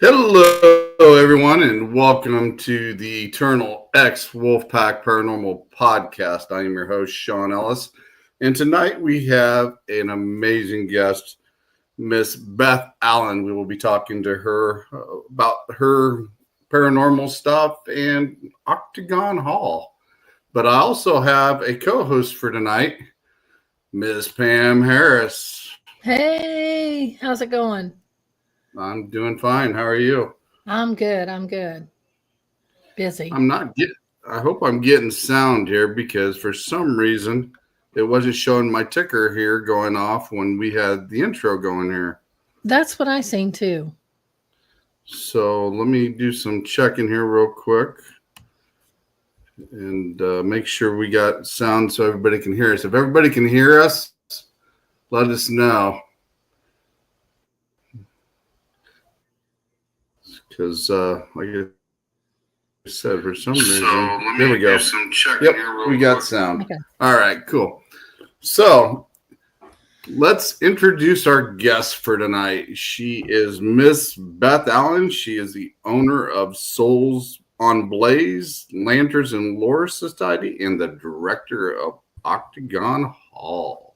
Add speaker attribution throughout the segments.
Speaker 1: Hello, everyone, and welcome to the Eternal X Wolfpack Paranormal Podcast. I am your host, Sean Ellis, and tonight we have an amazing guest, Miss Beth Allen. We will be talking to her about her paranormal stuff and Octagon Hall. But I also have a co-host for tonight, Miss Pam Harris.
Speaker 2: Hey, how's it going?
Speaker 1: I'm doing fine. How are you?
Speaker 2: I'm good. I'm good. Busy.
Speaker 1: I'm not get. I hope I'm getting sound here because for some reason it wasn't showing my ticker here going off when we had the intro going here.
Speaker 2: That's what I seen too.
Speaker 1: So let me do some checking here real quick and make sure we got sound so everybody can hear us. If everybody can hear us, let us know. Because like I said, for some reason, there we go. Yep, we got sound.
Speaker 2: Okay.
Speaker 1: All right, cool. So let's introduce our guest for tonight. She is Miss Beth Allen. She is the owner of Souls on Blaze, Lanterns and Lore Society, and the director of Octagon Hall.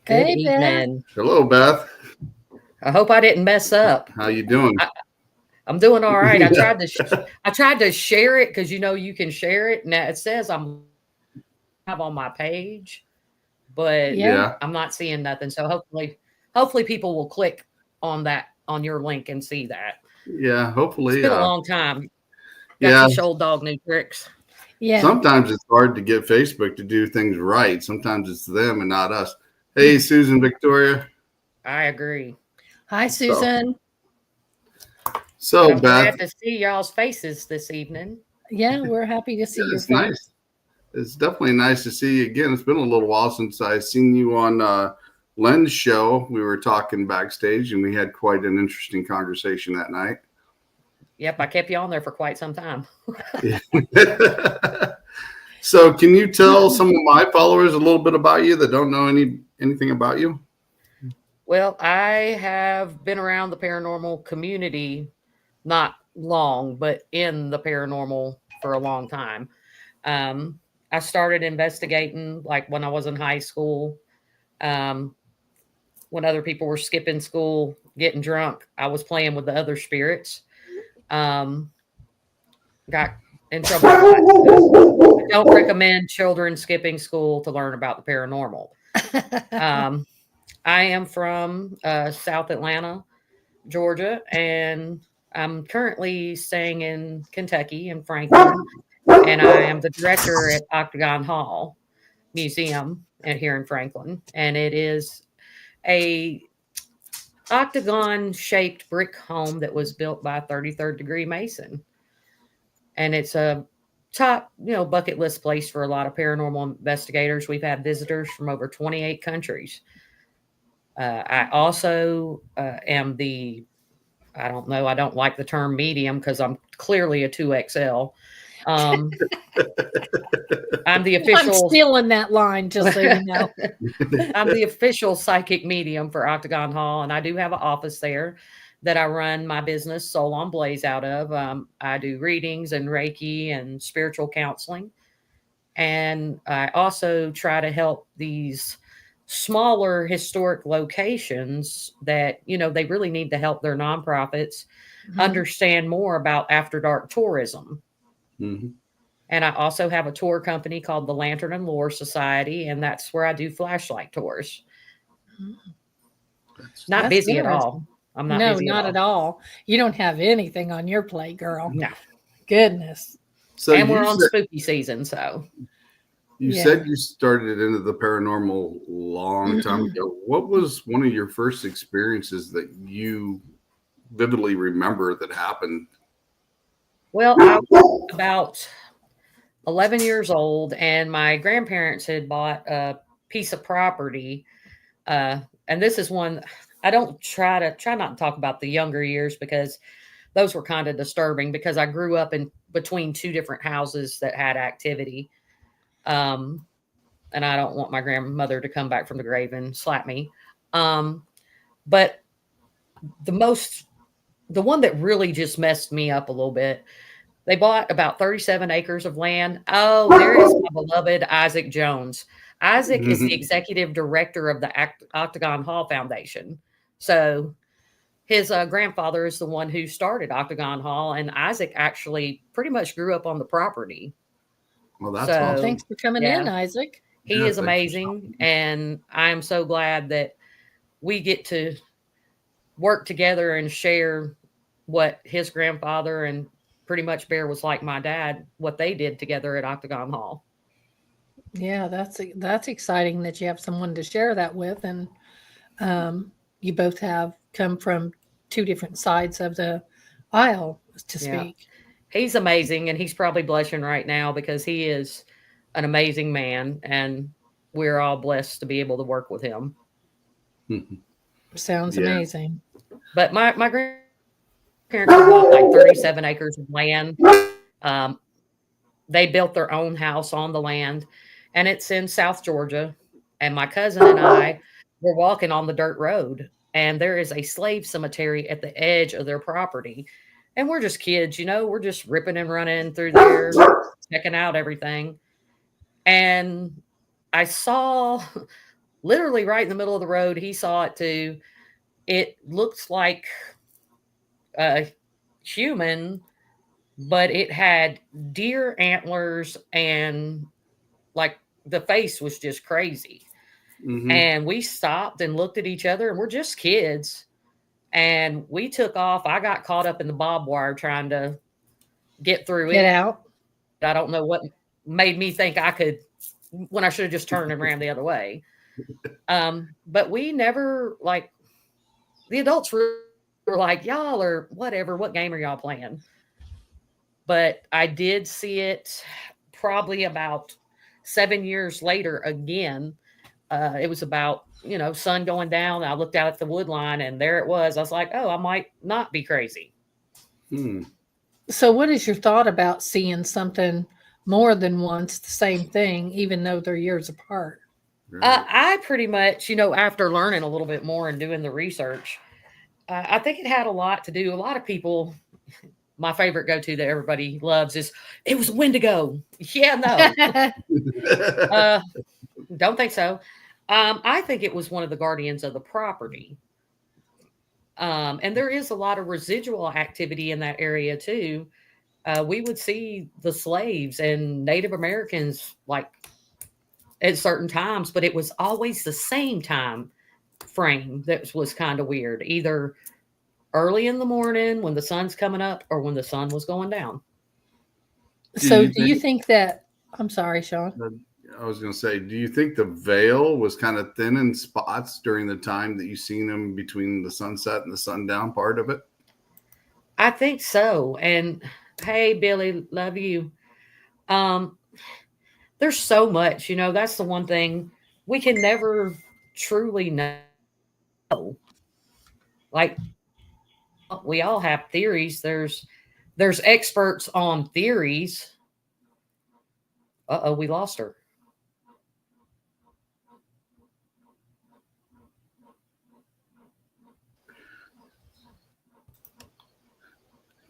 Speaker 3: Good
Speaker 2: Hey, Beth.
Speaker 3: evening.
Speaker 1: Hello, Beth.
Speaker 3: I hope I didn't mess up.
Speaker 1: How you doing?
Speaker 3: I'm doing all right.
Speaker 1: Yeah.
Speaker 3: I tried to share it because you can share it. Now it says I'm have on my page, but
Speaker 1: Yeah.
Speaker 3: I'm not seeing nothing. So hopefully people will click on on your link and see that.
Speaker 1: Yeah, hopefully.
Speaker 3: It's been a long time. Got
Speaker 1: Yeah.
Speaker 3: to teach old dog new tricks.
Speaker 2: Yeah.
Speaker 1: Sometimes it's hard to get Facebook to do things right. Sometimes it's them and not us. Hey, Susan Victoria.
Speaker 3: I agree.
Speaker 2: Hi, Susan.
Speaker 1: So
Speaker 3: I'm
Speaker 1: Beth,
Speaker 3: glad to see y'all's faces this evening.
Speaker 2: Yeah, we're happy to see your
Speaker 1: it's
Speaker 2: face.
Speaker 1: nice. It's definitely nice to see you again. It's been a little while since I've seen you on Len's show. We were talking backstage, and we had quite an interesting conversation that night.
Speaker 3: Yep, I kept you on there for quite some time.
Speaker 1: So, can you tell some of my followers a little bit about you that don't know anything about you?
Speaker 3: Well, I have been around the paranormal community not long, but in the paranormal for a long time. I started investigating like when I was in high school, um, when other people were skipping school, getting drunk. I was playing with the other spirits. Um, got in trouble a lot. I don't recommend children skipping school to learn about the paranormal. I am from South Atlanta, Georgia, and I'm currently staying in Kentucky in Franklin, and I am the director at Octagon Hall Museum here in Franklin, and it is a octagon shaped brick home that was built by a 33rd degree Mason, and it's a top bucket list place for a lot of paranormal investigators. We've had visitors from over 28 countries. I also am I don't know, I don't like the term medium because I'm clearly a 2XL. I'm the
Speaker 2: I'm
Speaker 3: official.
Speaker 2: stealing that line, just so you know.
Speaker 3: I'm the official psychic medium for Octagon Hall, and I do have an office there that I run my business Soul on Blaze out of. I do readings and Reiki and spiritual counseling, and I also try to help these smaller historic locations that they really need to help their nonprofits understand more about after dark tourism.
Speaker 1: Mm-hmm.
Speaker 3: And I also have a tour company called the Lantern and Lore Society, and that's where I do flashlight tours. Not
Speaker 2: That's
Speaker 3: busy at
Speaker 2: interesting.
Speaker 3: all. I'm not
Speaker 2: No,
Speaker 3: busy
Speaker 2: not
Speaker 3: at
Speaker 2: at
Speaker 3: all.
Speaker 2: all. You don't have anything on your plate, girl.
Speaker 3: No.
Speaker 2: Goodness.
Speaker 1: So
Speaker 3: And we're
Speaker 1: you
Speaker 3: on
Speaker 1: said,
Speaker 3: spooky season, so
Speaker 1: you
Speaker 2: Yeah.
Speaker 1: said you started into the paranormal long time ago. What was one of your first experiences that you vividly remember that happened?
Speaker 3: well, I was about 11 years old, and my grandparents had bought a piece of property. And this is one I don't try not to talk about the younger years because those were kind of disturbing because I grew up in between two different houses that had activity. Um, and I don't want my grandmother to come back from the grave and slap me. But the most the one that really just messed me up a little bit, they bought about 37 acres of land. Oh, there is my beloved Isaac Jones. Isaac is the executive director of the Octagon Hall Foundation. So his grandfather is the one who started Octagon Hall, and Isaac actually pretty much grew up on the property.
Speaker 1: Well, that's
Speaker 3: So,
Speaker 1: awesome.
Speaker 2: Thanks for coming in, Isaac.
Speaker 3: He
Speaker 1: Yeah,
Speaker 3: is
Speaker 1: thanks for
Speaker 3: amazing, and I'm so glad that we get to work together and share what his grandfather and pretty much Bear was like my dad, what they did together at Octagon Hall.
Speaker 2: Yeah, that's exciting that you have someone to share that with, and you both have come from two different sides of the aisle, to
Speaker 3: Yeah.
Speaker 2: speak.
Speaker 3: He's amazing, and he's probably blushing right now because he is an amazing man, and we're all blessed to be able to work with him.
Speaker 2: Sounds
Speaker 1: Yeah.
Speaker 2: amazing.
Speaker 3: But my grandparents bought like 37 acres of land. Um, they built their own house on the land, and it's in South Georgia. And my cousin and I were walking on the dirt road, and there is a slave cemetery at the edge of their property. And we're just kids, we're just ripping and running through there, checking out everything. And I saw literally right in the middle of the road, he saw it too. It looked like a human, but it had deer antlers and like the face was just crazy. And we stopped and looked at each other, and we're just kids. And we took off. I got caught up in the barbed wire trying to get through
Speaker 2: Get
Speaker 3: it.
Speaker 2: out.
Speaker 3: I don't know what made me think I could when I should have just turned and ran the other way. But we never, like, the adults were like, y'all or whatever, what game are y'all playing? But I did see it probably about 7 years later again. It was about, sun going down. I looked out at the wood line, and there it was. I was like, oh, I might not be crazy.
Speaker 2: So, what is your thought about seeing something more than once, the same thing, even though they're years apart?
Speaker 3: I pretty much, after learning a little bit more and doing the research, I think it had a lot to do. A lot of people, my favorite go-to that everybody loves is, it was Wendigo. Yeah, no. Don't think so. I think it was one of the guardians of the property. And there is a lot of residual activity in that area too. We would see the slaves and Native Americans like at certain times, but it was always the same time frame that was kind of weird. Either early in the morning when the sun's coming up or when the sun was going down.
Speaker 2: So do you think that, I'm sorry, Sean.
Speaker 1: I was going to say, do you think the veil was kind of thin in spots during the time that you seen them between the sunset and the sundown part of it?
Speaker 3: I think so. And hey, Billy, love you. There's so much, that's the one thing we can never truly know. Like, we all have theories. There's experts on theories. Uh-oh, we lost her.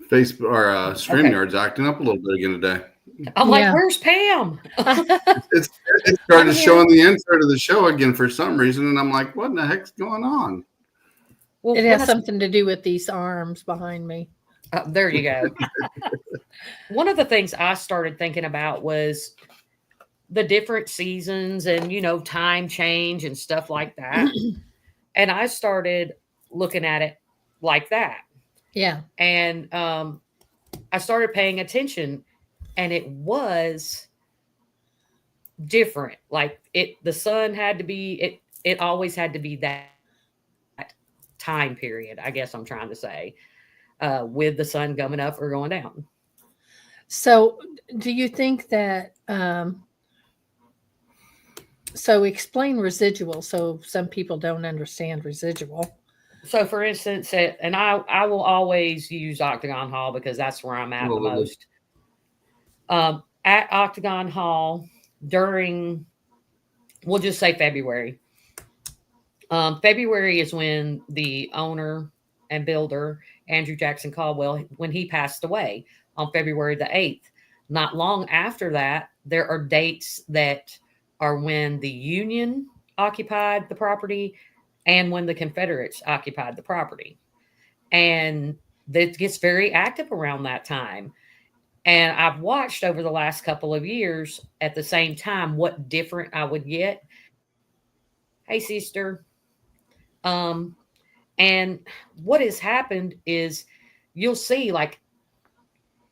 Speaker 1: Facebook or StreamYard's acting up a little bit again today.
Speaker 3: I'm like, where's Pam?
Speaker 1: It started showing the insert of the show again for some reason, and I'm like, what in the heck's going on?
Speaker 2: Well, it has something to do with these arms behind me.
Speaker 3: There you go. One of the things I started thinking about was the different seasons and, time change and stuff like that. And I started looking at it like that.
Speaker 2: Yeah.
Speaker 3: And I started paying attention, and it was different. Like the sun had to be, it always had to be that time period, I guess I'm trying to say, with the sun coming up or going down.
Speaker 2: So do you think that, so explain residual. So some people don't understand residual.
Speaker 3: So for instance, and I will always use Octagon Hall because that's where I'm at the most. At Octagon Hall during, we'll just say February. February is when the owner and builder Andrew Jackson Caldwell when he passed away on February the 8th. Not long after that, there are dates that are when the Union occupied the property and when the Confederates occupied the property. And it gets very active around that time. And I've watched over the last couple of years at the same time what different I would get. Hey, sister. Um, and what has happened is you'll see like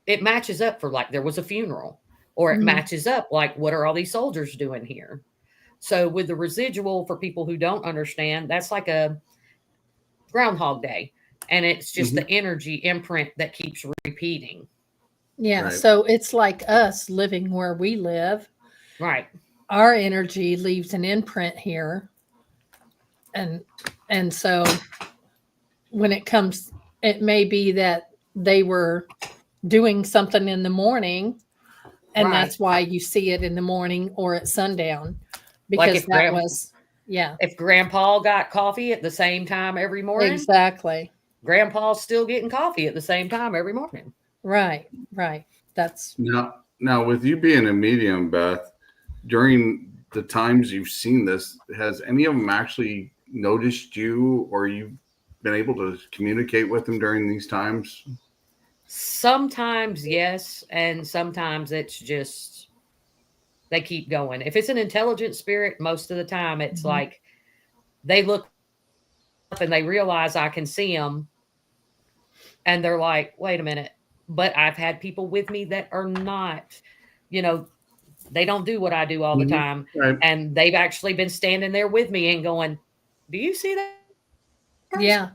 Speaker 3: it matches up for like there was a funeral, or it
Speaker 2: Mhm.
Speaker 3: matches up like what are all these soldiers doing here? So with the residual, for people who don't understand, that's like a Groundhog Day, and it's just
Speaker 1: Mhm.
Speaker 3: the energy imprint that keeps repeating.
Speaker 2: Yeah.
Speaker 1: Right.
Speaker 2: So it's like us living where we live.
Speaker 3: Right.
Speaker 2: Our energy leaves an imprint here. And so when it comes, it may be that they were doing something in the morning, and
Speaker 3: Right.
Speaker 2: that's why you see it in the morning or at sundown,
Speaker 3: Like
Speaker 2: because that was, yeah,
Speaker 3: if Grandpa got coffee at the same time every morning,
Speaker 2: exactly.
Speaker 3: Grandpa's still getting coffee at the same time every morning.
Speaker 2: Right. Right. That's,
Speaker 1: Now, with you being a medium, Beth, during the times you've seen this, has any of them actually noticed you, or you've been able to communicate with them during these times?
Speaker 3: Sometimes yes, and sometimes it's just they keep going. If it's an intelligent spirit, most of the time it's
Speaker 2: Mhm.
Speaker 3: like they look up and they realize I can see them, and they're like, "Wait a minute." But I've had people with me that are not, you know, they don't do what I do all the
Speaker 1: Mhm.
Speaker 3: time,
Speaker 1: Right.
Speaker 3: and they've actually been standing there with me and going, "Do you see that person?
Speaker 2: yeah.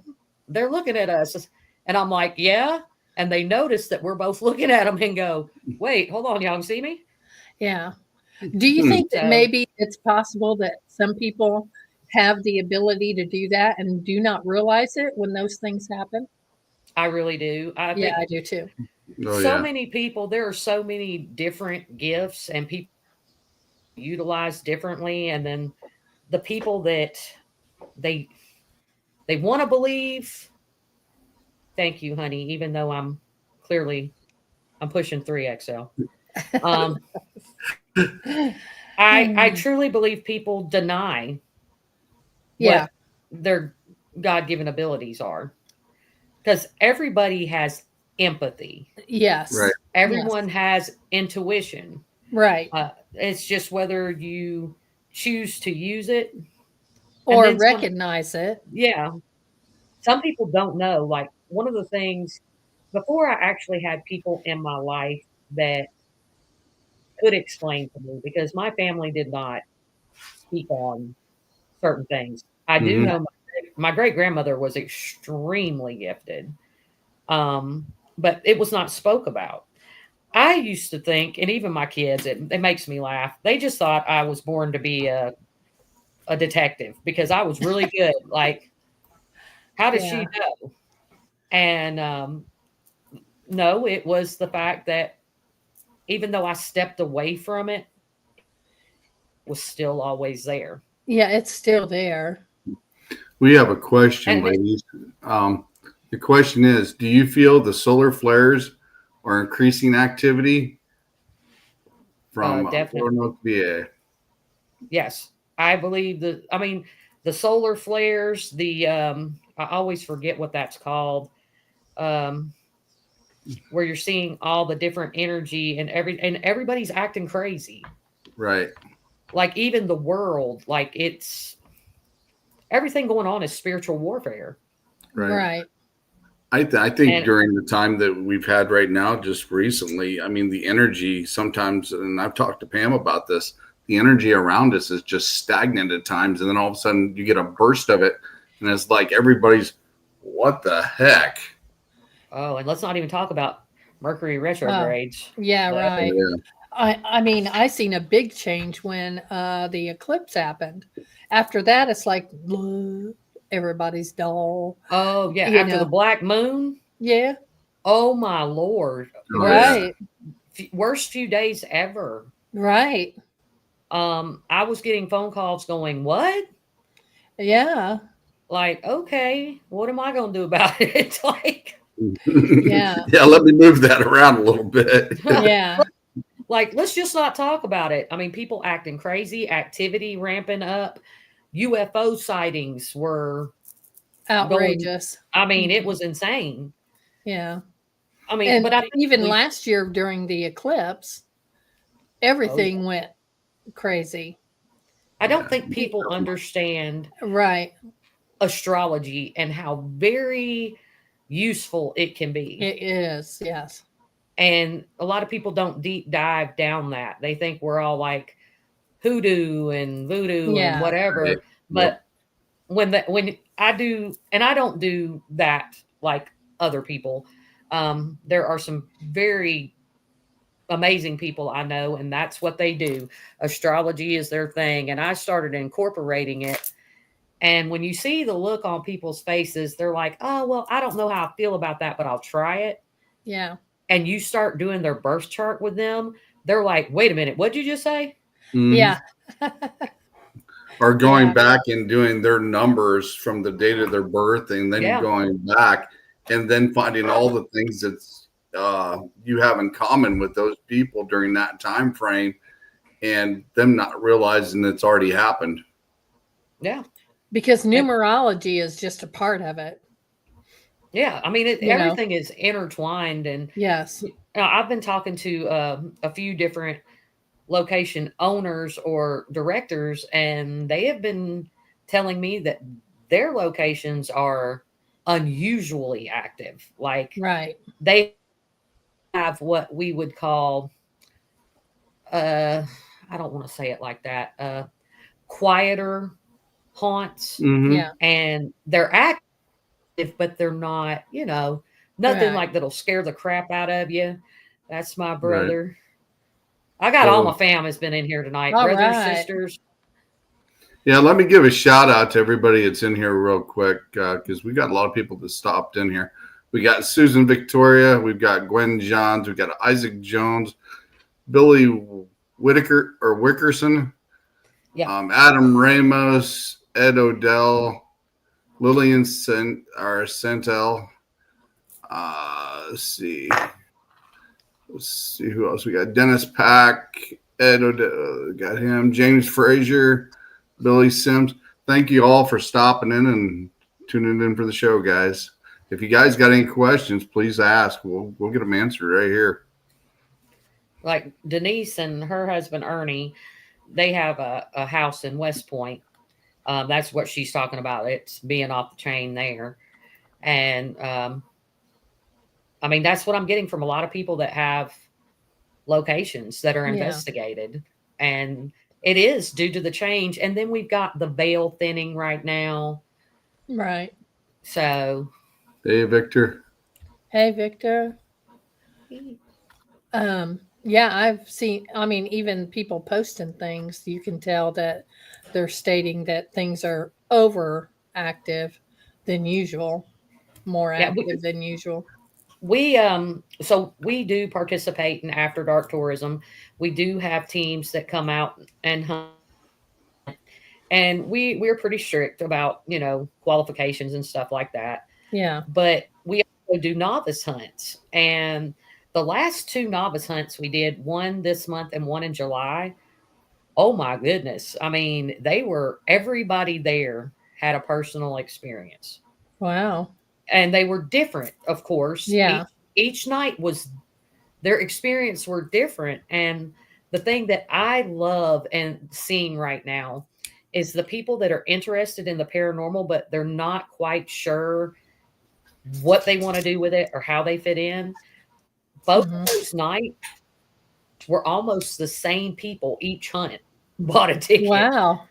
Speaker 3: They're looking at us." And I'm like, "Yeah." And they notice that we're both looking at them and go, "Wait, hold on, y'all can see me?"
Speaker 2: Yeah. Do you
Speaker 1: Hmm.
Speaker 2: think that
Speaker 3: So
Speaker 2: maybe it's possible that some people have the ability to do that and do not realize it when those things happen?
Speaker 3: I really do. I
Speaker 2: Yeah,
Speaker 3: think
Speaker 2: I do too.
Speaker 1: Oh
Speaker 3: so
Speaker 1: yeah.
Speaker 3: many people, there are so many different gifts and people utilize differently. And then the people that they they want to believe, thank you, honey, even though I'm pushing 3XL. Um, I
Speaker 2: Mm,
Speaker 3: truly believe people deny
Speaker 2: yeah.
Speaker 3: what their God given abilities are, because everybody has empathy,
Speaker 1: Right.
Speaker 2: Yes. Yes.
Speaker 3: everyone has intuition.
Speaker 2: Right.
Speaker 3: It's just whether you choose to use it. And
Speaker 2: Or
Speaker 3: then some,
Speaker 2: recognize it.
Speaker 3: yeah, some people don't know. Like one of the things before I actually had people in my life that could explain to me, because my family did not speak on certain things. I do
Speaker 1: Hmm.
Speaker 3: know my great grandmother was extremely gifted, but it was not spoke about. I used to think, and even my kids, it makes me laugh. They just thought I was born to be a detective because I was really good. Like, how does
Speaker 2: Yeah.
Speaker 3: she know? And no, it was the fact that even though I stepped away from it, it was still always there.
Speaker 2: Yeah, it's still there.
Speaker 1: We have a question,
Speaker 3: And it,
Speaker 1: ladies. Um, the question is: do you feel the solar flares are increasing activity from
Speaker 3: definitely,
Speaker 1: Roanoke, VA?
Speaker 3: yes, I believe that. I mean, the solar flares, I always forget what that's called. Um, where you're seeing all the different energy and everybody's acting crazy.
Speaker 1: Right.
Speaker 3: Like even the world, like it's everything going on is spiritual warfare.
Speaker 1: Right.
Speaker 2: Right.
Speaker 1: I think
Speaker 3: And
Speaker 1: during the time that we've had right now, just recently, I mean, the energy sometimes, and I've talked to Pam about this, the energy around us is just stagnant at times. And then all of a sudden you get a burst of it. And it's like everybody's, what the heck?
Speaker 3: oh, and let's not even talk about Mercury
Speaker 2: Oh,
Speaker 3: retrogrades.
Speaker 2: yeah,
Speaker 3: But
Speaker 1: Oh,
Speaker 2: right.
Speaker 1: yeah.
Speaker 2: I mean, I seen a big change when the eclipse happened. After that, it's like everybody's dull,
Speaker 3: oh yeah,
Speaker 2: you
Speaker 3: after the
Speaker 2: know.
Speaker 3: black moon,
Speaker 2: Yeah,
Speaker 3: oh my lord, it
Speaker 1: Oh, yeah.
Speaker 3: was
Speaker 2: right,
Speaker 3: worst few days ever.
Speaker 2: right.
Speaker 3: I was getting phone calls going, "What?"
Speaker 2: Yeah,
Speaker 3: Like, okay, what am I going to do about it? It's like,
Speaker 2: Yeah.
Speaker 1: Yeah, let me move that around a little bit.
Speaker 2: Yeah.
Speaker 3: Like, let's just not talk about it. I mean, people acting crazy, activity ramping up, UFO sightings were going.
Speaker 2: Outrageous.
Speaker 3: I mean, it
Speaker 2: Mhm.
Speaker 3: was insane.
Speaker 2: Yeah.
Speaker 3: I mean,
Speaker 2: And
Speaker 3: but I think
Speaker 2: even
Speaker 3: we,
Speaker 2: last year during the eclipse,
Speaker 3: oh yeah,
Speaker 2: everything went crazy.
Speaker 3: I don't
Speaker 1: Yeah.
Speaker 3: think people understand
Speaker 2: Right.
Speaker 3: astrology and how very useful it can be.
Speaker 2: It is. Yes.
Speaker 3: And a lot of people don't deep dive down that. They think we're all like hoodoo and voodoo and
Speaker 2: Yeah.
Speaker 1: Right.
Speaker 3: whatever.
Speaker 1: Yep.
Speaker 3: But when I do, and I don't do that like other people, there are some very amazing people I know, and that's what they do. Astrology is their thing. And I started incorporating it. And when you see the look on people's faces, they're like, oh, well, I don't know how I feel about that, but I'll try it.
Speaker 2: Yeah.
Speaker 3: And you start doing their birth chart with them, they're like, wait a minute, what'd you just say?
Speaker 1: Mhm.
Speaker 2: Yeah.
Speaker 1: Or
Speaker 2: Yeah.
Speaker 1: going back and doing their numbers from the date of their birth and then
Speaker 3: Yeah.
Speaker 1: going back and then finding all the things that you have in common with those people during that time frame and them not realizing it's already happened.
Speaker 3: Yeah.
Speaker 2: Because
Speaker 3: And
Speaker 2: numerology is just a part of it.
Speaker 3: yeah, I mean,
Speaker 2: You know.
Speaker 3: everything is intertwined. And
Speaker 2: Yes.
Speaker 3: I've been talking to a few different location owners or directors, and they have been telling me that their locations are unusually active. Like
Speaker 2: Right.
Speaker 3: they have what we would call, uh, I don't want to say it like that, quieter haunts,
Speaker 1: Mm-hmm.
Speaker 2: Yeah.
Speaker 3: and they're active, but they're not, nothing
Speaker 2: Right.
Speaker 3: like that'll scare the crap out of you. That's my
Speaker 1: Right.
Speaker 3: brother. I got all
Speaker 1: So,
Speaker 3: my fam has been in here tonight.
Speaker 2: All
Speaker 3: Brothers,
Speaker 2: right.
Speaker 3: sisters.
Speaker 1: yeah, let me give a shout out to everybody that's in here real quick because we got a lot of people that stopped in here. We got Susan Victoria, we've got Gwen Johns, we've got Isaac Jones, Billy Whitaker or Wickerson,
Speaker 3: Yeah.
Speaker 1: Adam Ramos, Ed Odell, Lillian Centel. Let's see. Let's see who else we got. Dennis Pack, Ed Odell, got him. James Frazier, Billy Sims. Thank you all for stopping in and tuning in for the show, guys. If you guys got any questions, please ask. We'll get them answered right here.
Speaker 3: Like Denise and her husband Ernie, they have a house in West Point. That's what she's talking about. It's being off the chain there. And I mean, that's what I'm getting from a lot of people that have locations that are
Speaker 2: Yeah.
Speaker 3: investigated. And it is due to the change. And then we've got the veil thinning right now.
Speaker 2: Right.
Speaker 3: So,
Speaker 1: Hey, Victor.
Speaker 2: Hey, Victor. Yeah, I've seen, I mean, even people posting things, you can tell that they're stating that things are overactive than usual, more
Speaker 3: yeah,
Speaker 2: active than usual.
Speaker 3: so we do participate in after dark tourism. We do have teams that come out and hunt, and we're pretty strict about, qualifications and stuff like that.
Speaker 2: Yeah.
Speaker 3: But we also do novice hunts. And the last two novice hunts we did, one this month and one in July, oh my goodness. I mean, everybody there had a personal experience.
Speaker 2: Wow.
Speaker 3: And they were different, of course.
Speaker 2: Yeah.
Speaker 3: Each night was their experience were different. And the thing that I love and seeing right now is the people that are interested in the paranormal, but they're not quite sure what they want to do with it or how they fit in. Both
Speaker 2: Hmm.
Speaker 3: of those nights were almost the same people each hunt bought a ticket.
Speaker 2: Wow.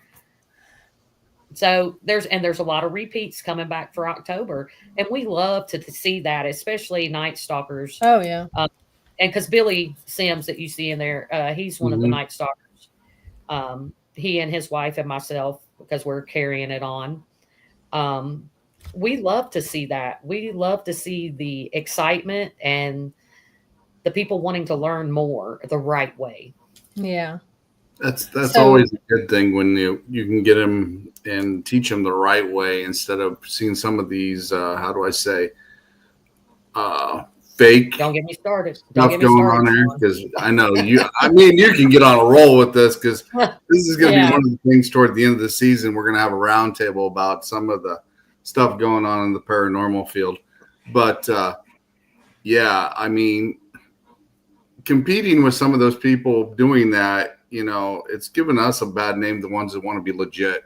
Speaker 3: So there's a lot of repeats coming back for October, and we love to see that, especially Night Stalkers.
Speaker 2: Oh, yeah.
Speaker 3: And because Billy Sims that you see in there, he's one of the
Speaker 1: Mm-hmm.
Speaker 3: Night Stalkers. He and his wife and myself, because we're carrying it on. Um, we love to see that. We love to see the excitement and the people wanting to learn more the right way.
Speaker 2: Yeah.
Speaker 1: That's
Speaker 2: So,
Speaker 1: always a good thing when you can get them and teach them the right way instead of seeing some of these how do I say fake
Speaker 3: Don't get me started. Don't
Speaker 1: stuff
Speaker 3: get me
Speaker 1: going on
Speaker 3: started.
Speaker 1: there, because I know you. I mean, you can get on a roll with this, because this is going to be one of the things toward the end of the season. We're going to have a roundtable about some of the stuff going on in the paranormal field. But yeah, I mean, competing with some of those people doing that, it's given us a bad name, the ones that want to be legit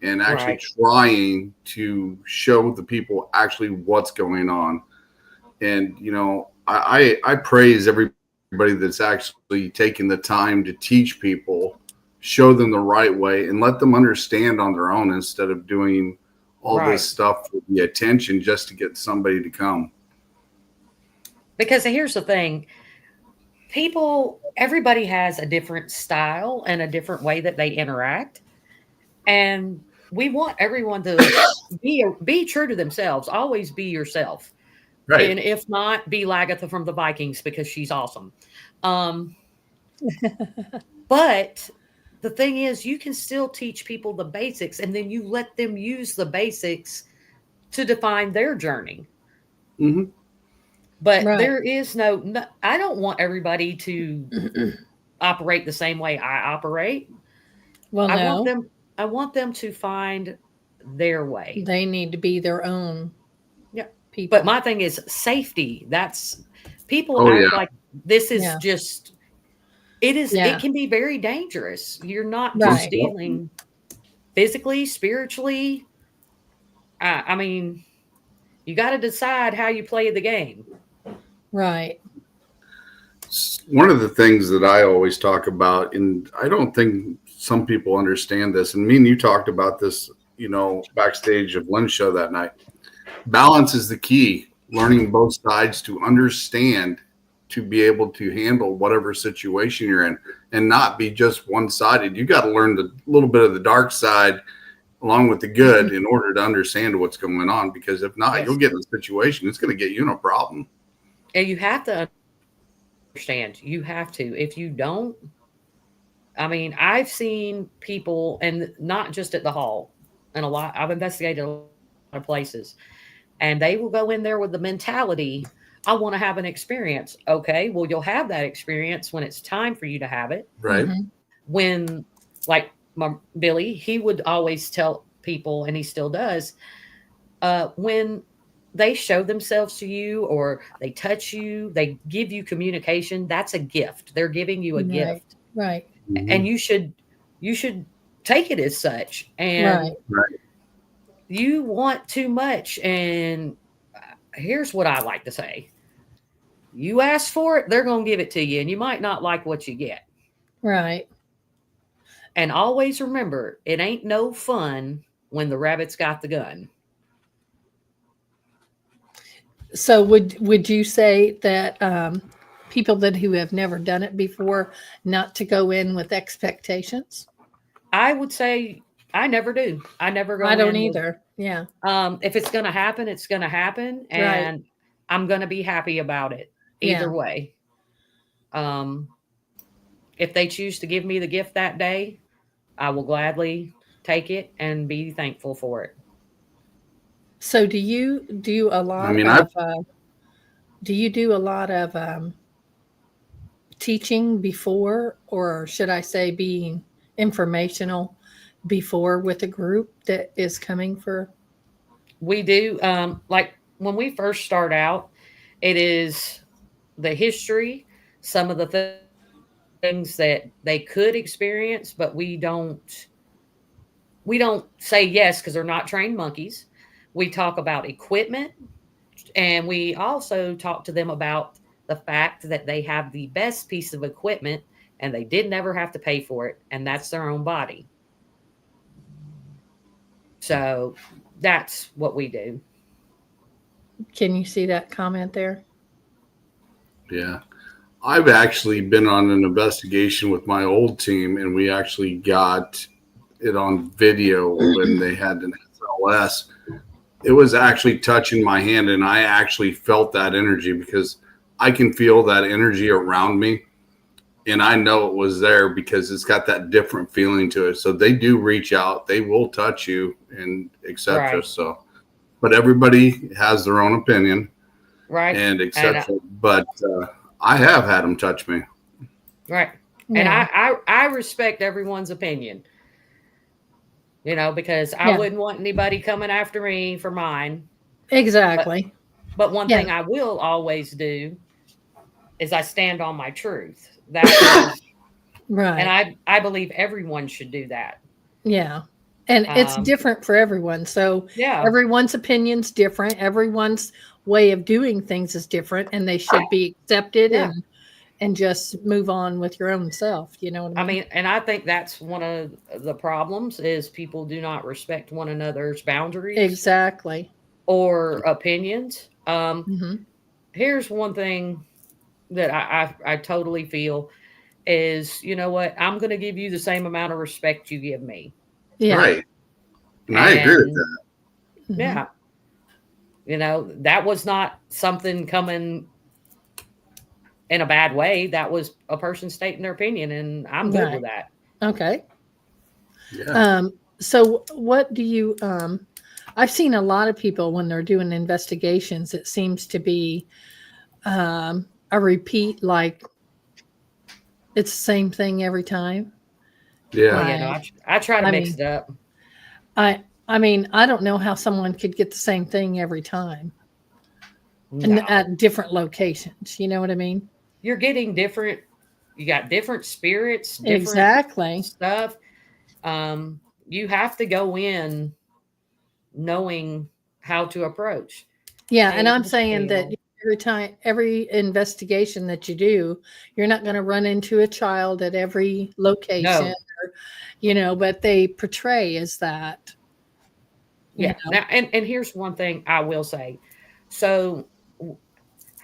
Speaker 1: and actually trying to show the people actually what's going on. And, I praise everybody that's actually taking the time to teach people, show them the right way, and let them understand on their own, instead of doing all this stuff for the attention just to get somebody to come.
Speaker 3: Because here's the thing. Everybody has a different style and a different way that they interact. And we want everyone to be true to themselves. Always be yourself.
Speaker 1: Right.
Speaker 3: And if not, be Lagatha from the Vikings, because she's awesome. But the thing is, you can still teach people the basics, and then you let them use the basics to define their journey.
Speaker 1: Mm-hmm.
Speaker 3: But there is no, I don't want everybody to operate the same way I operate.
Speaker 2: Well,
Speaker 3: I want them to find their way.
Speaker 2: They need to be their own people.
Speaker 3: But my thing is safety. That's people act like this is just, it can be very dangerous. You're not just dealing physically, spiritually. I mean, you got to decide how you play the game.
Speaker 2: Right.
Speaker 1: One of the things that I always talk about, and I don't think some people understand this, and me and you talked about this, backstage of Lynn's show that night. Balance is the key. Learning both sides to understand, to be able to handle whatever situation you're in, and not be just one-sided. You got to learn a little bit of the dark side along with the good in order to understand what's going on, because if not, you'll get in a situation it's going to get you in a problem.
Speaker 3: And you have to understand. You have to. If you don't, I mean, I've seen people, and not just at the hall, and I've investigated a lot of places, and they will go in there with the mentality, I want to have an experience. Okay, well, you'll have that experience when it's time for you to have it.
Speaker 1: Right.
Speaker 2: Mm-hmm.
Speaker 3: When, like Billy, he would always tell people, and he still does, when they show themselves to you or they touch you, they give you communication, that's a gift. They're giving you a gift.
Speaker 2: Right.
Speaker 3: And you should take it as such. And you want too much. And here's what I like to say. You ask for it, they're going to give it to you, and you might not like what you get.
Speaker 2: Right.
Speaker 3: And always remember, it ain't no fun when the rabbit's got the gun.
Speaker 2: So would you say that people who have never done it before, not to go in with expectations?
Speaker 3: I would say I never do. I never go.
Speaker 2: I don't either. Yeah.
Speaker 3: If it's going to happen, it's going to happen, and I'm going to be happy about it either way. If they choose to give me the gift that day, I will gladly take it and be thankful for it.
Speaker 2: So do you do a lot of teaching before, or should I say being informational before, with a group that is coming for?
Speaker 3: We do. Like when we first start out, it is the history, some of the things that they could experience, but we don't say yes because they're not trained monkeys. We talk about equipment, and we also talk to them about the fact that they have the best piece of equipment and they did never have to pay for it, and that's their own body. So that's what we do.
Speaker 2: Can you see that comment there?
Speaker 1: Yeah. I've actually been on an investigation with my old team, and we actually got it on video when they had an SLS. It was actually touching my hand, and I actually felt that energy, because I can feel that energy around me, and I know it was there because it's got that different feeling to it. So they do reach out, they will touch you, and etc. So, but everybody has their own opinion.
Speaker 3: Right.
Speaker 1: and
Speaker 3: And
Speaker 1: accepts it. But I have had them touch me.
Speaker 3: right. And
Speaker 2: Yeah.
Speaker 3: I respect everyone's opinion, because I
Speaker 2: Yeah.
Speaker 3: wouldn't want anybody coming after me for mine.
Speaker 2: Exactly.
Speaker 3: But one
Speaker 2: Yeah.
Speaker 3: thing I will always do is I stand on my truth. That is, and
Speaker 2: Right.
Speaker 3: I believe everyone should do that.
Speaker 2: Yeah. And it's
Speaker 3: Um,
Speaker 2: different for everyone. So
Speaker 3: yeah,
Speaker 2: everyone's opinion's different. Everyone's way of doing things is different, and they should be accepted
Speaker 3: yeah.
Speaker 2: and just move on with your own self. You know what I
Speaker 3: I
Speaker 2: mean?
Speaker 3: mean, and I think that's one of the problems is people do not respect one another's boundaries
Speaker 2: Exactly.
Speaker 3: or opinions.
Speaker 2: Hmm.
Speaker 3: Here's one thing that I totally feel is, you know what? I'm going to give you the same amount of respect you give me.
Speaker 2: Yeah.
Speaker 1: Right. And I agree with
Speaker 3: And
Speaker 1: that.
Speaker 2: Hmm.
Speaker 3: yeah, that was not something coming in a bad way. That was a person stating their opinion, and I'm good
Speaker 2: Right.
Speaker 3: with that.
Speaker 2: Okay.
Speaker 1: Yeah.
Speaker 2: So what do you I've seen a lot of people when they're doing investigations, it seems to be a repeat, like it's the same thing every time.
Speaker 3: Oh
Speaker 1: Yeah.
Speaker 3: yeah, no,
Speaker 2: Like,
Speaker 3: I try to
Speaker 2: I
Speaker 3: mix
Speaker 2: mean,
Speaker 3: it up.
Speaker 2: I mean, I don't know how someone could get the same thing every time and
Speaker 3: No,
Speaker 2: at different locations. You know what I mean?
Speaker 3: you're getting different. You got different spirits, different
Speaker 2: Exactly.
Speaker 3: stuff. You have to go in knowing how to approach.
Speaker 2: Yeah, and
Speaker 3: Hey,
Speaker 2: I'm saying that
Speaker 3: Michelle.
Speaker 2: every time, every investigation that you do, you're not going to run into a child at every location,
Speaker 3: No,
Speaker 2: but they portray as that, you
Speaker 3: yeah.
Speaker 2: know.
Speaker 3: Now, and here's one thing I will say. So,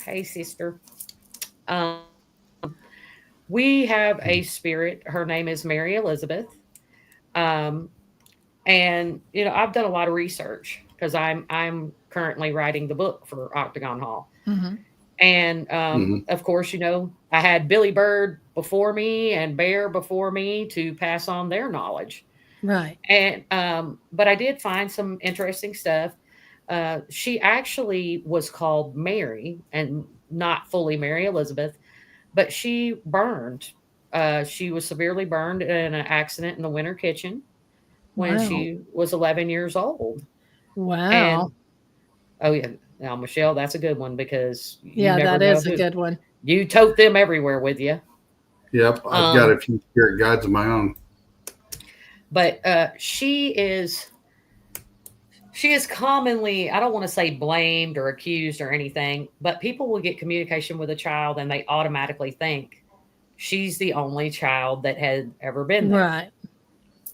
Speaker 3: hey, sister. Um, we have a spirit. Her name is Mary Elizabeth. Um, and I've done a lot of research because I'm currently writing the book for Octagon Hall.
Speaker 2: Mhm.
Speaker 3: And
Speaker 1: Hmm.
Speaker 3: of course, I had Billy Bird before me and Bear before me to pass on their knowledge.
Speaker 2: Right.
Speaker 3: And but I did find some interesting stuff. She actually was called Mary and not fully Mary Elizabeth, but she burned. She was severely burned in an accident in the winter kitchen when
Speaker 2: Wow.
Speaker 3: she was 11 years old.
Speaker 2: Wow.
Speaker 3: And oh yeah, now Michelle, that's a good one because you
Speaker 2: Yeah,
Speaker 3: never
Speaker 2: that
Speaker 3: know
Speaker 2: is a
Speaker 3: who
Speaker 2: good one.
Speaker 3: you tote them everywhere with you.
Speaker 1: Yep. I've got
Speaker 3: Um,
Speaker 1: a few spirit guides of my own.
Speaker 3: but she is commonly, I don't want to say blamed or accused or anything, but people will get communication with a child and they automatically think she's the only child that had ever been there.
Speaker 2: Right.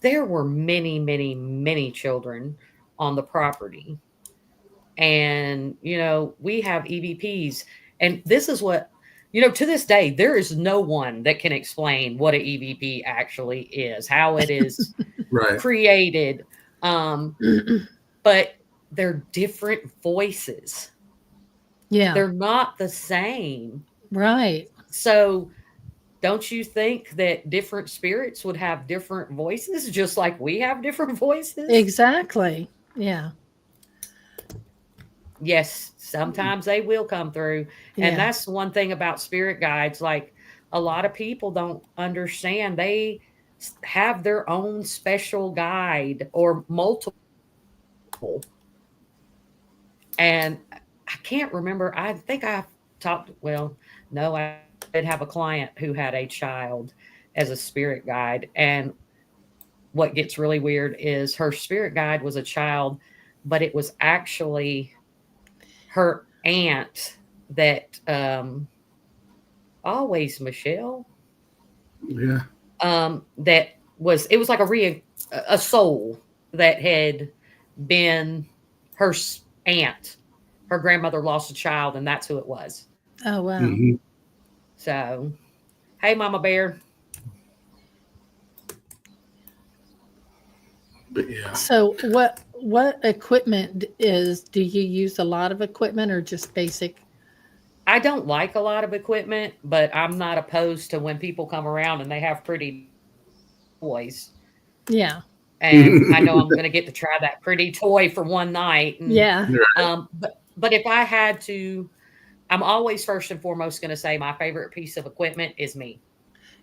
Speaker 3: There were many, many, many children on the property. And, we have EVPs. And this is what, to this day, there is no one that can explain what an EVP actually is, how it is
Speaker 1: Right.
Speaker 3: created. But they're different voices.
Speaker 2: Yeah.
Speaker 3: They're not the same.
Speaker 2: Right.
Speaker 3: So, don't you think that different spirits would have different voices just like we have different voices?
Speaker 2: Exactly. Yeah.
Speaker 3: Yes, sometimes they will come through. And
Speaker 2: Yeah.
Speaker 3: that's one thing about spirit guides. Like a lot of people don't understand, they have their own special guide or multiple. And I can't remember. I think I've talked, well, no, I did have a client who had a child as a spirit guide. And what gets really weird is her spirit guide was a child, but it was actually her aunt that always Michelle
Speaker 1: Yeah.
Speaker 3: that was, it was like a soul that had been her aunt. Her grandmother lost a child, and that's who it was.
Speaker 2: Oh, wow.
Speaker 1: Hmm.
Speaker 3: So, hey, Mama Bear.
Speaker 1: But yeah.
Speaker 2: So what equipment do you use a lot of equipment or just basic?
Speaker 3: I don't like a lot of equipment, but I'm not opposed to when people come around and they have pretty toys.
Speaker 2: Yeah.
Speaker 3: And I know I'm going to get to try that pretty toy for one night. And
Speaker 2: Yeah.
Speaker 3: but if I had to, I'm always first and foremost going to say my favorite piece of equipment is me.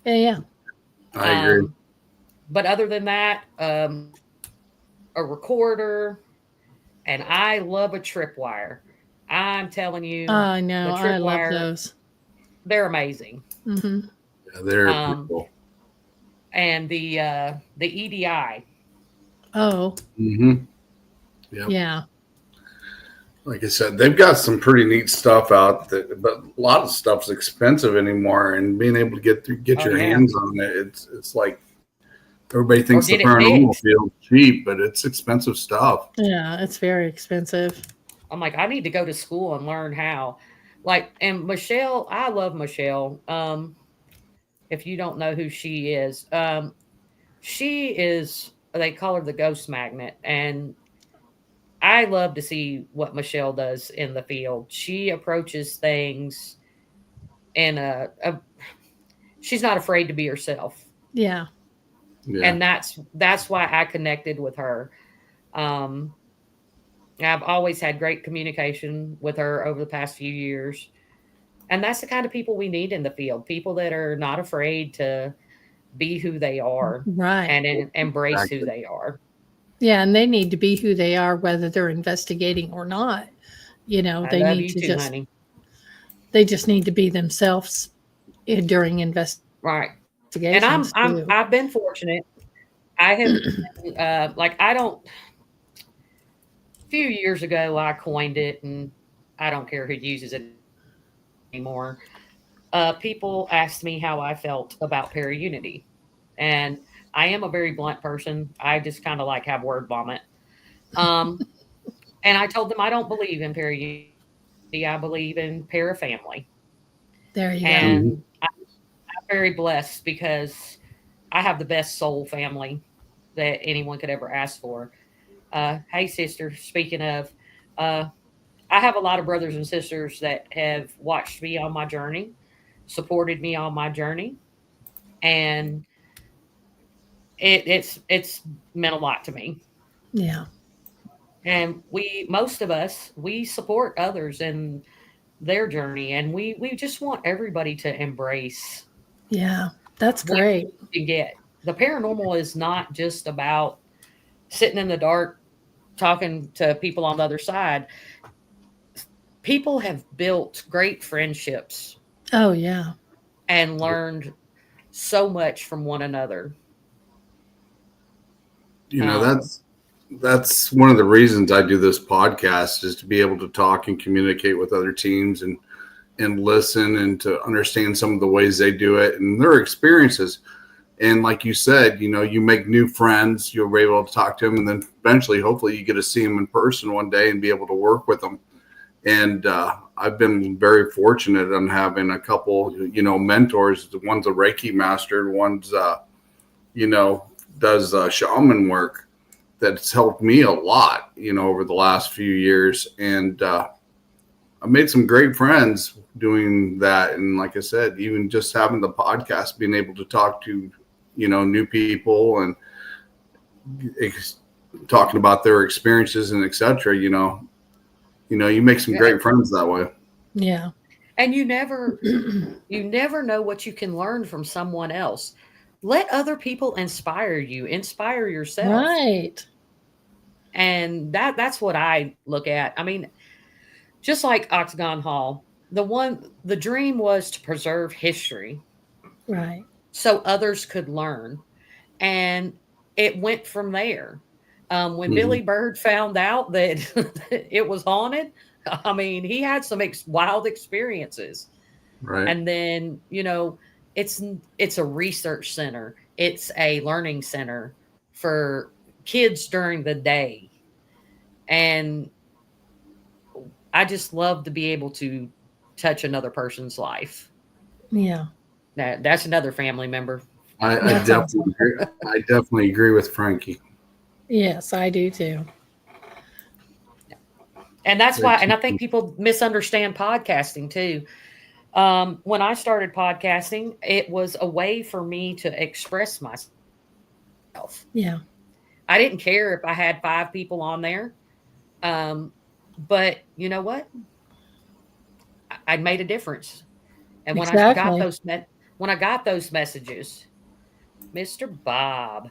Speaker 2: Yeah.
Speaker 1: I agree.
Speaker 3: But other than that, a recorder, and I love a tripwire. I'm telling you,
Speaker 2: I
Speaker 3: the
Speaker 2: know. I love
Speaker 3: tripwire,
Speaker 2: those.
Speaker 3: they're amazing.
Speaker 2: Hmm.
Speaker 1: Yeah, they're
Speaker 3: Um,
Speaker 1: cool.
Speaker 3: and the EDI.
Speaker 2: Oh,
Speaker 1: Mm-hmm. Yep.
Speaker 2: yeah.
Speaker 1: Like I said, they've got some pretty neat stuff out there, but a lot of stuff's expensive anymore. And being able to get
Speaker 3: Oh
Speaker 1: your
Speaker 3: yeah,
Speaker 1: hands on it, it's like everybody
Speaker 3: or
Speaker 1: thinks the
Speaker 3: get it
Speaker 1: paranormal
Speaker 3: fixed.
Speaker 1: field's cheap, but it's expensive stuff.
Speaker 2: Yeah. It's very expensive.
Speaker 3: I'm like, I need to go to school and learn how. Like, and Michelle, I love Michelle. If you don't know who she is. They call her the ghost magnet, and I love to see what Michelle does in the field. She approaches things in she's not afraid to be herself,
Speaker 2: Yeah.
Speaker 1: Yeah.
Speaker 3: and that's why I connected with her. Um, I've always had great communication with her over the past few years, and that's the kind of people we need in the field. People that are not afraid to be who they are
Speaker 2: Right.
Speaker 3: and embrace who
Speaker 1: Exactly.
Speaker 3: they are.
Speaker 2: Yeah. And they need to be who they are, whether they're investigating or not.
Speaker 3: I
Speaker 2: They
Speaker 3: love
Speaker 2: need
Speaker 3: you
Speaker 2: to
Speaker 3: too,
Speaker 2: just,
Speaker 3: honey.
Speaker 2: they just need to be themselves during
Speaker 3: Right. And
Speaker 2: investigations too.
Speaker 3: I've been fortunate. I have like I don't a few years ago I coined it, and I don't care who uses it anymore. People asked me how I felt about para-unity. And I am a very blunt person. I just kind of like have word vomit. Um, and I told them I don't believe in para-unity. I believe in para-family.
Speaker 2: There you go.
Speaker 1: Mhm.
Speaker 3: And I'm very blessed because I have the best soul family that anyone could ever ask for. Hey, sister, speaking of, uh, I have a lot of brothers and sisters that have watched me on my journey, supported me on my journey, and it's meant a lot to me.
Speaker 2: Yeah.
Speaker 3: And most of us, we support others in their journey, and we just want everybody to embrace
Speaker 2: Yeah. That's
Speaker 3: what
Speaker 2: great.
Speaker 3: you can get. The paranormal is not just about sitting in the dark talking to people on the other side. People have built great friendships
Speaker 2: Oh, yeah.
Speaker 3: and learned so much from one another.
Speaker 1: You know,
Speaker 3: Um,
Speaker 1: that's one of the reasons I do this podcast is to be able to talk and communicate with other teams and listen and to understand some of the ways they do it and their experiences. And like you said, you make new friends, you'll be able to talk to them, and then eventually, hopefully, you get to see them in person one day and be able to work with them. And I've been very fortunate on having a couple, mentors. One's a Reiki master, one's, you know, does shaman work that's helped me a lot, over the last few years. And I made some great friends doing that. And like I said, even just having the podcast, being able to talk to, new people and talking about their experiences and etc. You make some
Speaker 3: yeah,
Speaker 1: great friends that way.
Speaker 2: Yeah.
Speaker 3: and you never know what you can learn from someone else. Let other people inspire you. Inspire yourself.
Speaker 2: Right.
Speaker 3: And that's what I look at. I mean, just like Octagon Hall, the dream was to preserve history
Speaker 2: Right.
Speaker 3: so others could learn. And it went from there. When
Speaker 1: Mhm.
Speaker 3: Billy Bird found out that it was haunted, I mean, he had some wild experiences.
Speaker 1: Right.
Speaker 3: And then, it's a research center. It's a learning center for kids during the day. And I just love to be able to touch another person's life.
Speaker 2: Yeah.
Speaker 3: That's another family member.
Speaker 1: I
Speaker 2: That's
Speaker 1: definitely
Speaker 2: awesome.
Speaker 1: agree. I definitely agree with Frankie.
Speaker 2: Yes, I do too.
Speaker 3: And that's why,
Speaker 1: It's,
Speaker 3: and I think people misunderstand podcasting too. When I started podcasting, it was a way for me to express myself.
Speaker 2: Yeah.
Speaker 3: I didn't care if I had 5 people on there. Um, but you know what? I made a difference. And
Speaker 2: Exactly.
Speaker 3: when I got those messages, Mr. Bob,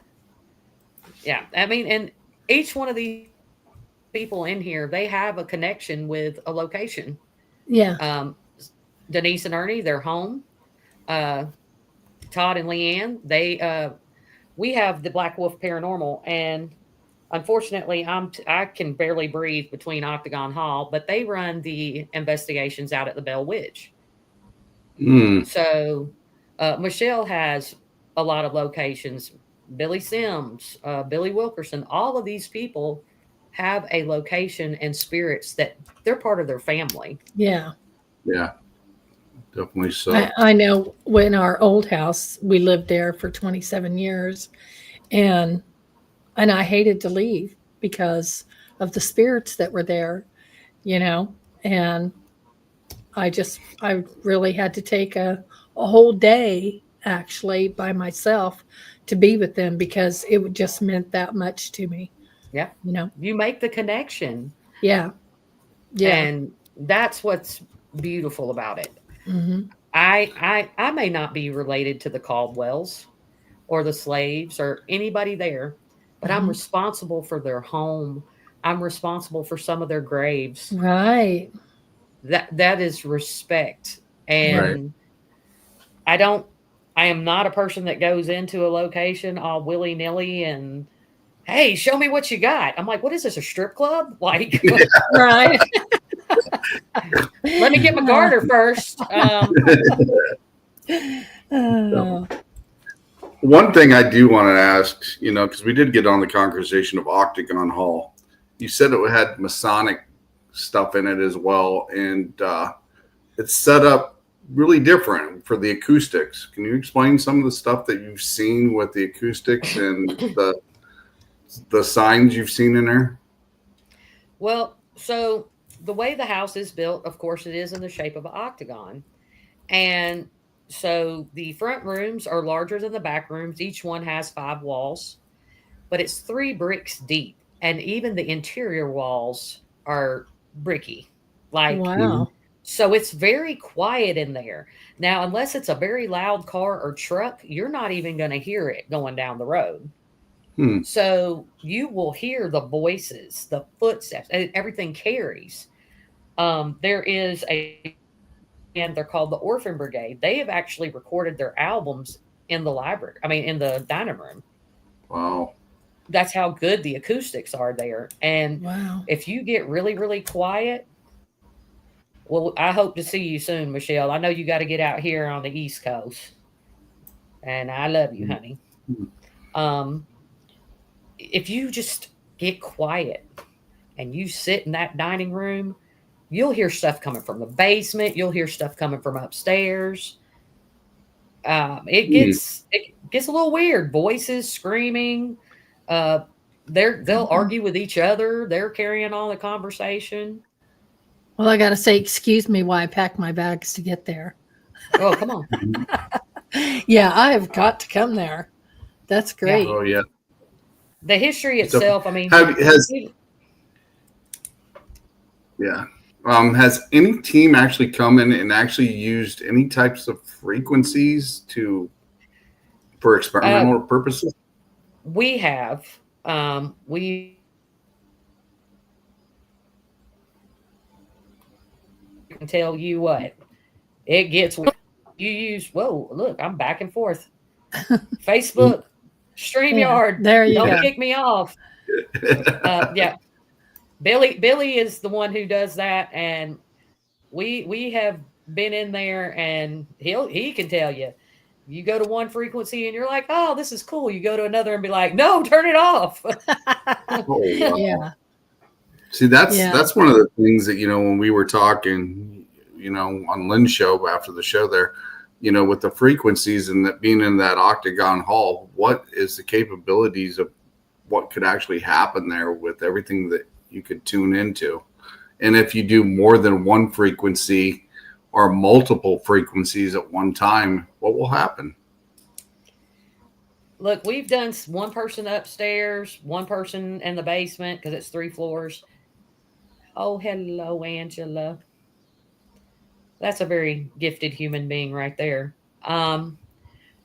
Speaker 3: yeah, I mean, and each one of these people in here, they have a connection with a location.
Speaker 2: Yeah.
Speaker 3: Um, Denise and Ernie, they're home. Uh, Todd and Leanne, we have the Black Wolf Paranormal, and unfortunately, I can barely breathe between Octagon Hall, but they run the investigations out at the Bell Witch.
Speaker 1: Hmm.
Speaker 3: So Michelle has a lot of locations. Billy Sims, Billy Wilkerson, all of these people have a location and spirits that they're part of their family.
Speaker 2: Yeah.
Speaker 1: Yeah, definitely
Speaker 2: I,
Speaker 1: so.
Speaker 2: I know when our old house, we lived there for 27 years and I hated to leave because of the spirits that were there, you know, and I really had to take a whole day actually by myself to be with them because it would just meant that much to me,
Speaker 3: Yeah.
Speaker 2: you know.
Speaker 3: You make the connection,
Speaker 2: Yeah. Yeah.
Speaker 3: and that's what's beautiful about it.
Speaker 2: Hmm.
Speaker 3: I may not be related to the Caldwells or the slaves or anybody there, but I'm
Speaker 2: Hmm.
Speaker 3: responsible for their home. I'm responsible for some of their graves.
Speaker 2: Right.
Speaker 3: That is respect.
Speaker 2: Yeah.
Speaker 1: Right.
Speaker 3: And I am not a person that goes into a location all willy-nilly and hey, show me what you got. I'm like, what is this, a strip club? Like,
Speaker 2: Right.
Speaker 3: let me get my garter first.
Speaker 2: Oh,
Speaker 1: One thing I do want to ask, because we did get on the conversation of Octagon Hall. You said it had Masonic stuff in it as well, and it's set up really different for the acoustics. Can you explain some of the stuff that you've seen with the acoustics and the signs you've seen in there?
Speaker 3: Well, so the way the house is built, of course, it is in the shape of an octagon. And so the front rooms are larger than the back rooms. Each one has 5 walls, but it's 3 bricks deep. And even the interior walls are bricky. Like,
Speaker 1: Mhm.
Speaker 2: wow.
Speaker 3: so it's very quiet in there. Now, unless it's a very loud car or truck, you're not even going to hear it going down the road.
Speaker 1: Hmm.
Speaker 3: So you will hear the voices, the footsteps, and everything carries. There is a and they're called the Orphan Brigade. They have actually recorded their albums in the library. I mean, in the dining room.
Speaker 1: Wow.
Speaker 3: That's how good the acoustics are there. And
Speaker 2: Wow.
Speaker 3: if you get really, really quiet, well, I hope to see you soon, Michelle. I know you got to get out here on the East Coast, and I love you, honey. Um, if you just get quiet and you sit in that dining room, you'll hear stuff coming from the basement. You'll hear stuff coming from upstairs.
Speaker 1: Hmm.
Speaker 3: It gets a little weird. Voices screaming. Uh, they'll
Speaker 2: Mhm.
Speaker 3: argue with each other. They're carrying on the conversation.
Speaker 2: Well, I got to say, excuse me while I pack my bags to get there.
Speaker 3: Oh, come on.
Speaker 2: Yeah, I have got to come there. That's
Speaker 3: Yeah,
Speaker 2: great.
Speaker 1: Oh yeah.
Speaker 3: the history
Speaker 1: Stuff.
Speaker 3: itself. I mean,
Speaker 1: Have has Yeah. Has any team actually come in and actually used any types of frequencies for
Speaker 3: uh,
Speaker 1: experimental purposes?
Speaker 3: we have we can tell you what it gets. You use whoa, look, I'm back and forth. Facebook,
Speaker 2: Yeah,
Speaker 3: StreamYard,
Speaker 2: there you
Speaker 3: don't
Speaker 2: go.
Speaker 3: kick me off. Yeah, Billy is the one who does that, and we have been in there, and he can tell you. You go to one frequency and you're like, oh, this is cool. You go to another and be like, no, turn it off.
Speaker 1: Oh wow.
Speaker 2: Yeah.
Speaker 1: See, that's
Speaker 2: Yeah.
Speaker 1: that's one of the things that when we were talking, on Lynn's show after the show there, with the frequencies and that being in that octagon hall, what is the capabilities of what could actually happen there with everything that you could tune into? And if you do more than one frequency or multiple frequencies at one time, what will happen?
Speaker 3: Look, we've done one person upstairs, one person in the basement because it's 3 floors. Oh, hello, Angela. That's a very gifted human being right there.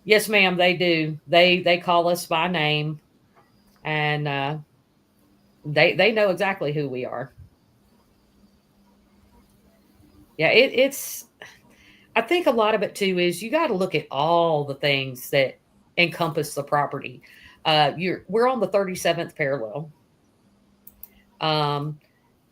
Speaker 3: Yes, ma'am, they do. They call us by name, and they know exactly who we are. Yeah, it's. I think a lot of it too is you got to look at all the things that encompass the property. We're on the 37th parallel. Um,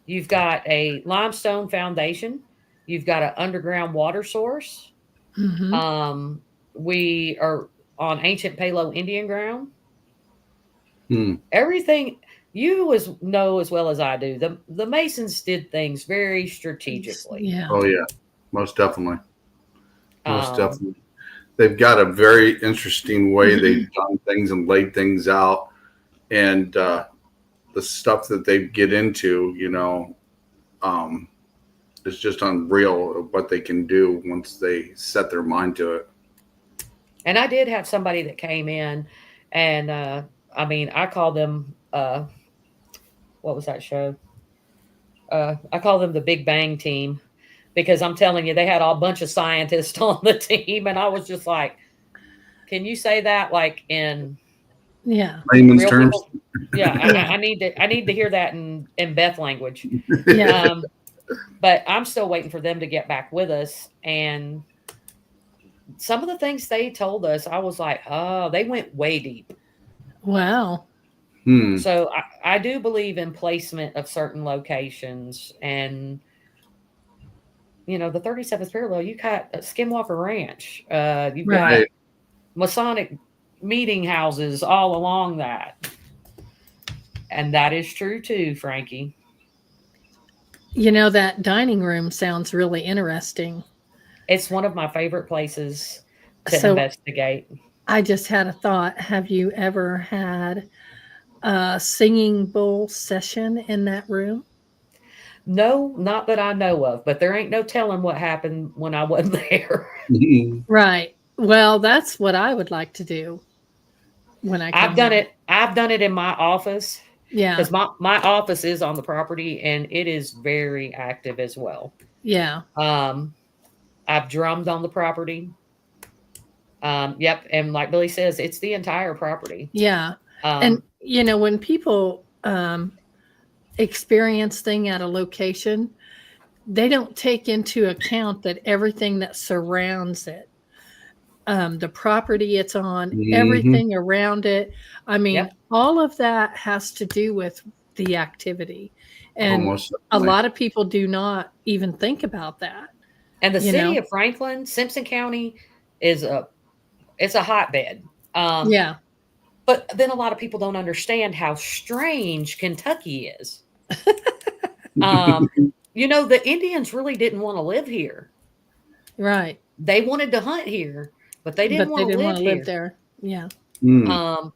Speaker 3: you've got a limestone foundation. You've got an underground water source.
Speaker 2: Hmm.
Speaker 3: Um, we are on ancient Palo Indian ground.
Speaker 1: Hmm.
Speaker 3: Everything know as well as I do. The Masons did things very strategically.
Speaker 2: Yeah.
Speaker 1: Oh yeah, most definitely, most
Speaker 3: Um,
Speaker 1: definitely. They've got a very interesting way they've done things and laid things out, and the stuff that they get into, um, is just unreal of what they can do once they set their mind to it.
Speaker 3: and I did have somebody that came in, and I mean, I call them what was that show? I call them the Big Bang Team because I'm telling you, they had a bunch of scientists on the team, and I was just like, "Can you say that like in
Speaker 2: Yeah.
Speaker 1: Layman's
Speaker 3: real
Speaker 1: terms.
Speaker 3: people?" Yeah,
Speaker 2: Yeah.
Speaker 3: I need to hear that in Beth language.
Speaker 2: Yeah.
Speaker 3: Um, but I'm still waiting for them to get back with us. And some of the things they told us, I was like, oh, they went way deep.
Speaker 2: Wow.
Speaker 1: Hmm.
Speaker 3: So I do believe in placement of certain locations. And, the 37th parallel, you got Skinwalker Ranch. You've
Speaker 2: Right.
Speaker 3: got Masonic meeting houses all along that. And that is true too, Frankie.
Speaker 2: That dining room sounds really interesting.
Speaker 3: It's one of my favorite places to
Speaker 2: So
Speaker 3: investigate.
Speaker 2: I just had a thought. Have you ever had a singing bowl session in that room?
Speaker 3: No, not that I know of, but there ain't no telling what happened when I wasn't there.
Speaker 2: Right. Well, that's what I would like to do when I come there.
Speaker 3: I've done it in my office
Speaker 2: Yeah.
Speaker 3: because my office is on the property and it is very active as well.
Speaker 2: Yeah.
Speaker 3: Um, I've drummed on the property. Yep, and like Billy says, it's the entire property.
Speaker 2: Yeah. And
Speaker 3: Um,
Speaker 2: when people experience thing at a location, they don't take into account that everything that surrounds it, the property it's on,
Speaker 1: Hmm.
Speaker 2: everything around it. I mean,
Speaker 3: yep,
Speaker 2: all of that has to do with the activity. And
Speaker 1: Almost
Speaker 2: a
Speaker 1: definitely.
Speaker 2: lot of people do not even think about that,
Speaker 3: and the
Speaker 2: you
Speaker 3: city
Speaker 2: know?
Speaker 3: of Franklin, Simpson County, is it's a hotbed. Um,
Speaker 2: Yeah.
Speaker 3: but then a lot of people don't understand how strange Kentucky is. Um, the Indians really didn't want to live here.
Speaker 2: Right.
Speaker 3: They wanted to hunt here, but they didn't
Speaker 2: But they
Speaker 3: want to
Speaker 2: didn't want
Speaker 3: live
Speaker 2: to live
Speaker 3: here.
Speaker 2: there. Yeah.
Speaker 1: Hmm.
Speaker 3: Um,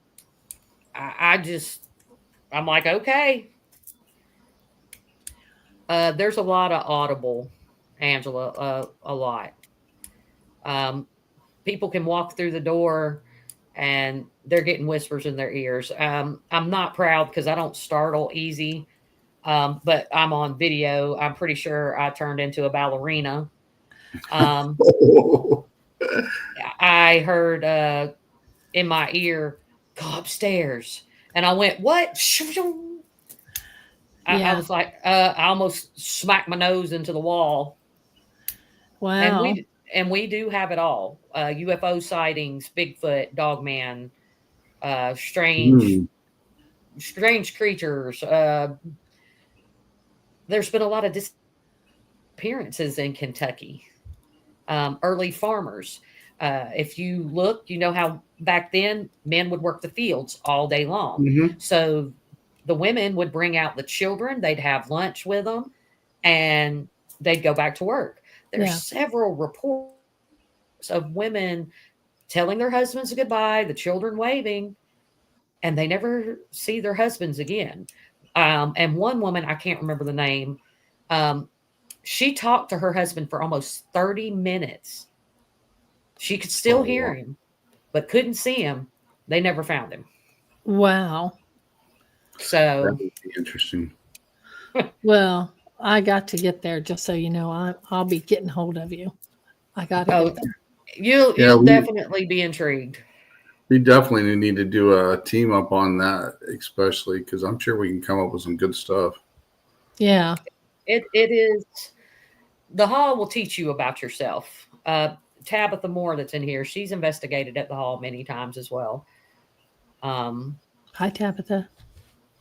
Speaker 3: I just, I'm like, okay. There's a lot of audible, Angela, a lot. Um, People can walk through the door and they're getting whispers in their ears. I'm not proud because I don't startle easy. But I'm on video. I'm pretty sure I turned into a ballerina. Um, I heard in my ear, go upstairs. And I went, what? I
Speaker 2: Yeah.
Speaker 3: was like, I almost smacked my nose into the wall. And
Speaker 2: Wow.
Speaker 3: we do have it all. UFO sightings, Bigfoot, Dogman,
Speaker 1: Hmm.
Speaker 3: strange creatures. There's been a lot of disappearances in Kentucky. Early farmers. If you look, you know how back then men would work the fields all day long.
Speaker 1: Hmm.
Speaker 3: So the women would bring out the children, they'd have lunch with them, and they'd go back to work. There's
Speaker 2: Yeah.
Speaker 3: several reports of women telling their husbands goodbye, the children waving, and they never see their husbands again. And one woman, I can't remember the name, um, she talked to her husband for almost 30 minutes. She could still
Speaker 1: Oh,
Speaker 3: hear
Speaker 1: wow.
Speaker 3: him, but couldn't see him. They never found him.
Speaker 2: Wow.
Speaker 1: That
Speaker 3: So,
Speaker 1: would be interesting.
Speaker 2: Well, I got to get there, just so you know. I'll be getting hold of you. I got to
Speaker 3: Oh,
Speaker 2: get there.
Speaker 3: you'll definitely be intrigued.
Speaker 1: We definitely need to do a team up on that, especially because I'm sure we can come up with some good stuff.
Speaker 2: Yeah.
Speaker 3: It is the hall will teach you about yourself. Tabitha Moore, that's in here, she's investigated at the hall many times as well. Um,
Speaker 2: Hi, Tabitha.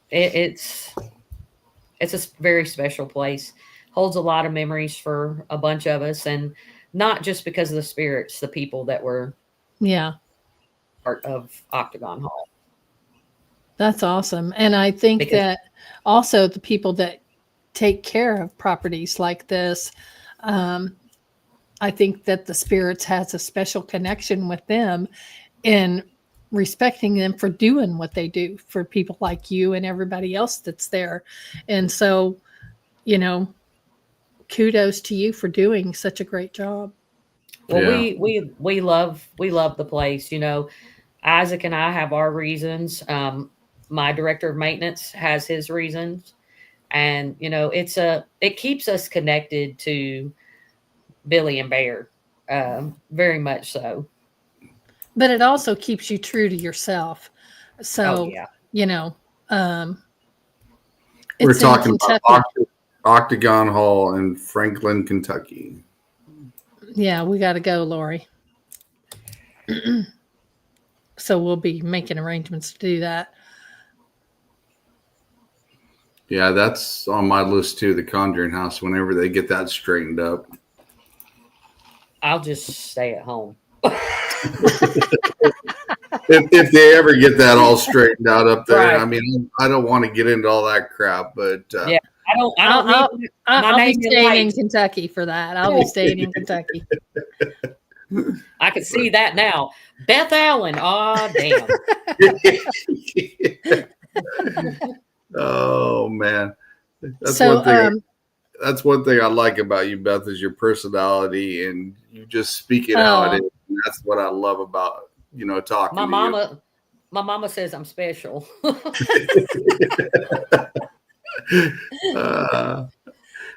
Speaker 3: it's a very special place. Holds a lot of memories for a bunch of us, and not just because of the spirits, the people that were
Speaker 2: Yeah.
Speaker 3: part of Octagon Hall.
Speaker 2: That's awesome. And I think
Speaker 3: Because
Speaker 2: that also the people that take care of properties like this, um, I think that the spirits has a special connection with them in respecting them for doing what they do for people like you and everybody else that's there. And so, you know, kudos to you for doing such a great job.
Speaker 3: well,
Speaker 1: Yeah.
Speaker 3: we love the place. Isaac and I have our reasons. My director of maintenance has his reasons, and it keeps us connected to Billy and Bear, very much so.
Speaker 2: But it also keeps you true to yourself.
Speaker 3: Oh
Speaker 2: So,
Speaker 3: yeah,
Speaker 2: you know, um,
Speaker 1: We're
Speaker 2: it's in
Speaker 1: talking about
Speaker 2: Kentucky.
Speaker 1: Octagon Hall in Franklin, Kentucky.
Speaker 2: Yeah, we got to go, Lori. So we'll be making arrangements to do that.
Speaker 1: Yeah, that's on my list too. The Conjuring House. Whenever they get that straightened up.
Speaker 3: I'll just stay at home.
Speaker 1: If they ever get that all straightened out up there,
Speaker 3: Right.
Speaker 1: I mean, I don't want to get into all that crap, but
Speaker 3: Yeah, I don't need my
Speaker 2: I'll be
Speaker 3: name in
Speaker 2: staying in
Speaker 3: lights.
Speaker 2: Kentucky for that. I'll be staying in Kentucky.
Speaker 3: I can see that now. Beth Allen. Oh damn.
Speaker 1: Oh man, that's
Speaker 2: So,
Speaker 1: one thing. That's one thing I like about you, Beth, is your personality, and you just speak it how it is. And that's what I love about talking
Speaker 3: My
Speaker 1: to you.
Speaker 3: mama says I'm special.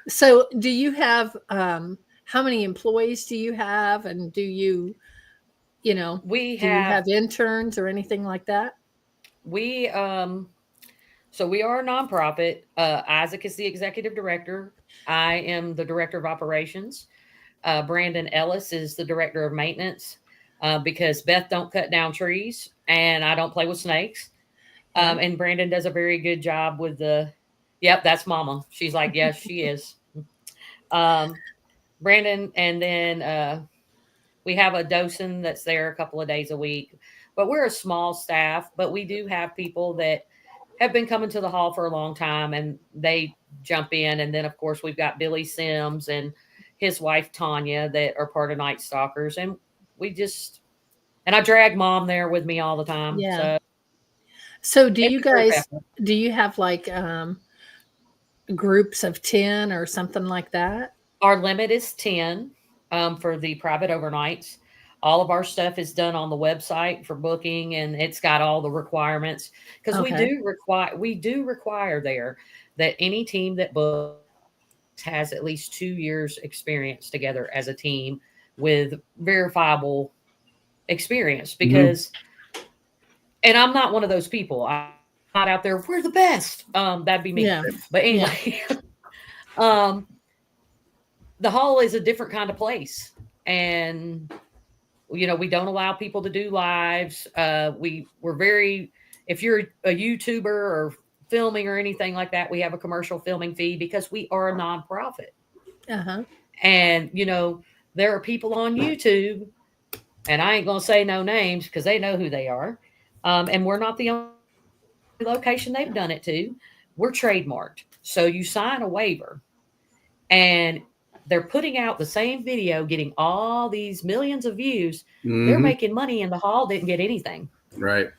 Speaker 2: so do you have how many employees do you have, and do you
Speaker 3: we
Speaker 2: do you
Speaker 3: have
Speaker 2: have interns or anything like that?
Speaker 3: we So we are a nonprofit. Isaac is the executive director. I am the director of operations. Brandon Ellis is the director of maintenance, because Beth don't cut down trees and I don't play with snakes.
Speaker 2: Yeah.
Speaker 3: And Brandon does a very good job with the. Yep, that's Mama. She's like, yes, she is. Um, Brandon, and then we have a docent that's there a couple of days a week. But we're a small staff, but we do have people that have been coming to the hall for a long time and they jump in. And then, of course, we've got Billy Sims and his wife, Tanya, that are part of Night Stalkers. And and I drag Mom there with me all the time.
Speaker 2: Yeah. So do
Speaker 3: it's
Speaker 2: you
Speaker 3: a group
Speaker 2: guys
Speaker 3: effort.
Speaker 2: do you have like groups of 10 or something like that?
Speaker 3: Our limit is 10 for the private overnights. All of our stuff is done on the website for booking, and it's got all the requirements because
Speaker 2: Okay.
Speaker 3: we do require there that any team that books has at least 2 years experience together as a team with verifiable experience. Because, and I'm not one of those people. I'm not out there. We're the best. That'd be me.
Speaker 2: Yeah.
Speaker 3: But anyway, um, the hall is a different kind of place, and we don't allow people to do lives. We're very, if you're a YouTuber or filming or anything like that, we have a commercial filming fee because we are a nonprofit.
Speaker 2: Uh-huh.
Speaker 3: And there are people on YouTube, and I ain't gonna say no names because they know who they are. And we're not the only location they've done it to. We're trademarked, so you sign a waiver, and they're putting out the same video, getting all these millions of views. They're making money, and the hall didn't get anything.
Speaker 1: Right.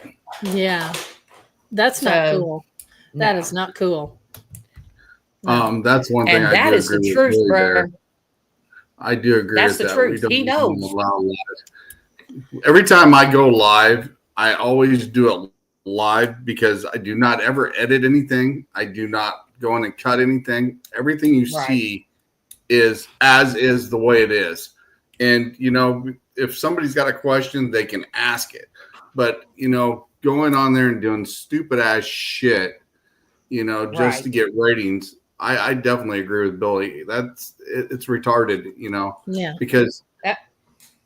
Speaker 2: Yeah. That's not cool. That is not cool.
Speaker 1: No. That's one thing
Speaker 3: and
Speaker 1: I
Speaker 3: that
Speaker 1: do
Speaker 3: is
Speaker 1: agree
Speaker 3: the
Speaker 1: with
Speaker 3: truth,
Speaker 1: Billy
Speaker 3: bro.
Speaker 1: there. I do agree
Speaker 3: That's
Speaker 1: with
Speaker 3: the
Speaker 1: that.
Speaker 3: truth.
Speaker 1: We don't
Speaker 3: He knows.
Speaker 1: allow live. Every time I go live, I always do it live because I do not ever edit anything. I do not go in and cut anything. Everything you
Speaker 3: Right.
Speaker 1: see is as is the way it is. And, you know, if somebody's got a question, they can ask it. But, you know, going on there and doing stupid ass shit, you know, just to get ratings, I definitely agree with Billy. It's retarded, you know, because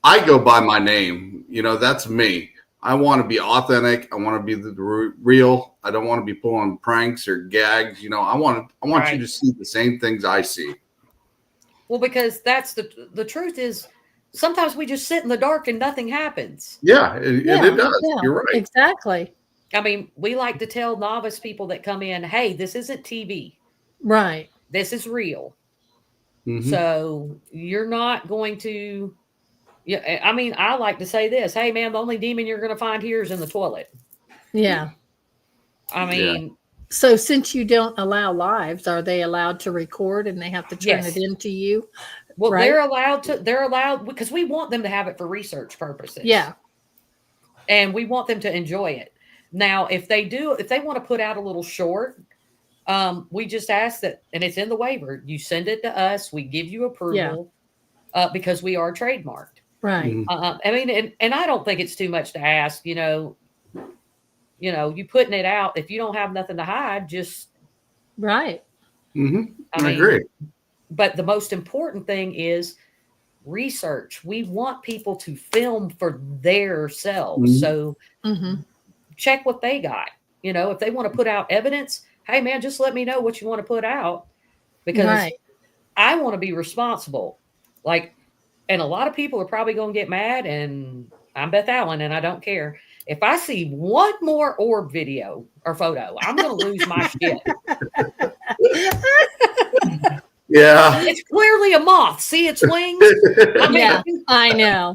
Speaker 1: I go by my name, you know, that's me. I want to be authentic. I want to be the real. I don't want to be pulling pranks or gags. You know, I want you to see the same things I see.
Speaker 3: Well, because that's the truth is sometimes we just sit in the dark and nothing happens.
Speaker 1: Yeah, it does.
Speaker 2: Yeah,
Speaker 1: you're right.
Speaker 2: Exactly.
Speaker 3: I mean, we like to tell novice people that come in, hey, this isn't TV.
Speaker 2: Right.
Speaker 3: This is real.
Speaker 1: Mm-hmm.
Speaker 3: So you're not going to, yeah. I mean, I like to say this, hey man, the only demon you're going to find here is in the toilet.
Speaker 2: Yeah.
Speaker 3: I mean,
Speaker 2: so since you don't allow lives, are they allowed to record and they have to turn it into you?
Speaker 3: Well, they're allowed because we want them to have it for research purposes.
Speaker 2: Yeah.
Speaker 3: And we want them to enjoy it. Now, if they want to put out a little short, we just ask that, and it's in the waiver, you send it to us, we give you approval because we are trademarked.
Speaker 2: Right.
Speaker 1: Mm-hmm.
Speaker 3: I mean, and I don't think it's too much to ask, you know, you putting it out, if you don't have nothing to hide, just.
Speaker 2: Right.
Speaker 1: Mm-hmm. I agree.
Speaker 3: But the most important thing is research. We want people to film for their selves.
Speaker 1: Mm-hmm.
Speaker 3: So check what they got. You know, if they want to put out evidence, hey man, just let me know what you want to put out because I want to be responsible. Like, and a lot of people are probably going to get mad, and I'm Beth Allen and I don't care. If I see one more orb video or photo, I'm going to lose my shit.
Speaker 1: Yeah.
Speaker 3: It's clearly a moth. See its wings?
Speaker 2: I know.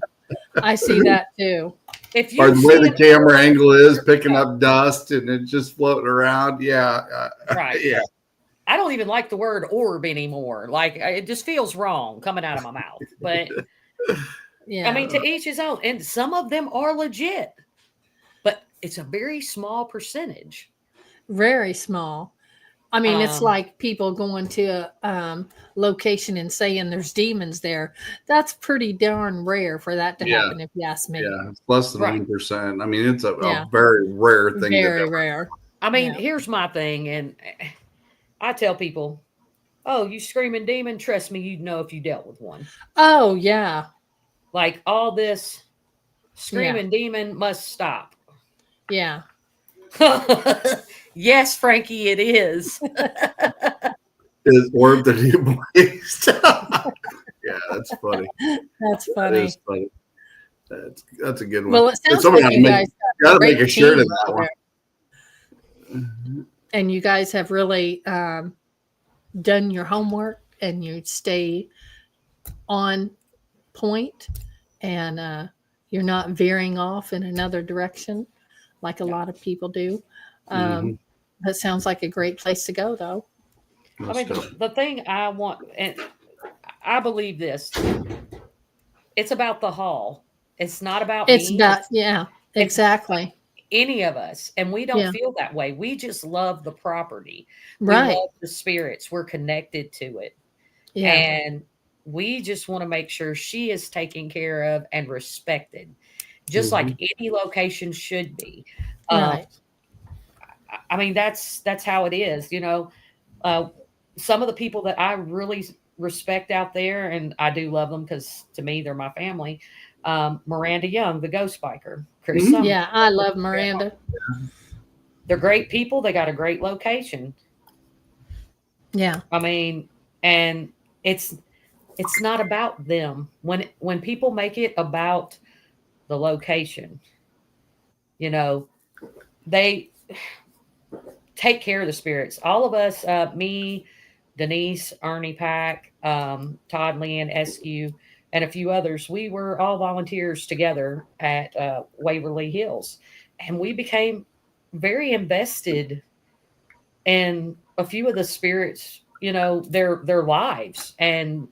Speaker 2: I see that too.
Speaker 1: If you or the way the camera angle is picking up dust and it's just floating around. Yeah.
Speaker 3: Right.
Speaker 1: Yeah.
Speaker 3: I don't even like the word orb anymore. Like it just feels wrong coming out of my mouth. But I mean, to each his own. And some of them are legit, but it's a very small percentage.
Speaker 2: Very small. I mean, it's like people going to a location and saying there's demons there. That's pretty darn rare for that to happen, if you ask me.
Speaker 1: Yeah, it's less than 1%. I mean, it's a very rare thing.
Speaker 2: Very rare.
Speaker 3: I mean, here's my thing, and I tell people, oh, you screaming demon, trust me, you'd know if you dealt with one.
Speaker 2: Oh, yeah.
Speaker 3: Like all this screaming demon must stop.
Speaker 2: Yeah.
Speaker 3: Yes, Frankie, it is.
Speaker 1: Is orb the new beast? Yeah, that's funny.
Speaker 2: That's funny.
Speaker 1: That is funny. That's a good one.
Speaker 2: Well, it sounds like you guys
Speaker 1: got to make a shirt of that
Speaker 2: one. And you guys have really done your homework, and you stay on point, and you're not veering off in another direction like a lot of people do. That sounds like a great place to go, though.
Speaker 3: I mean, the thing I want, and I believe this, it's about the hall. It's not about me.
Speaker 2: It's about, exactly.
Speaker 3: Any of us. And we don't feel that way. We just love the property.
Speaker 2: Right.
Speaker 3: We love the spirits. We're connected to it.
Speaker 2: Yeah.
Speaker 3: And we just want to make sure she is taken care of and respected, just like any location should be.
Speaker 2: Right.
Speaker 3: I mean, that's how it is. You know, some of the people that I really respect out there, and I do love them because to me, they're my family. Miranda Young, the ghost biker. Chris Summers.
Speaker 2: Yeah, I love Miranda.
Speaker 3: They're great people. They got a great location.
Speaker 2: Yeah.
Speaker 3: I mean, and it's not about them. When people make it about the location, you know, they take care of the spirits. All of us, me, Denise, Ernie Pack, Todd, Leanne, Eskew, and a few others, we were all volunteers together at Waverly Hills. And we became very invested in a few of the spirits, you know, their lives. And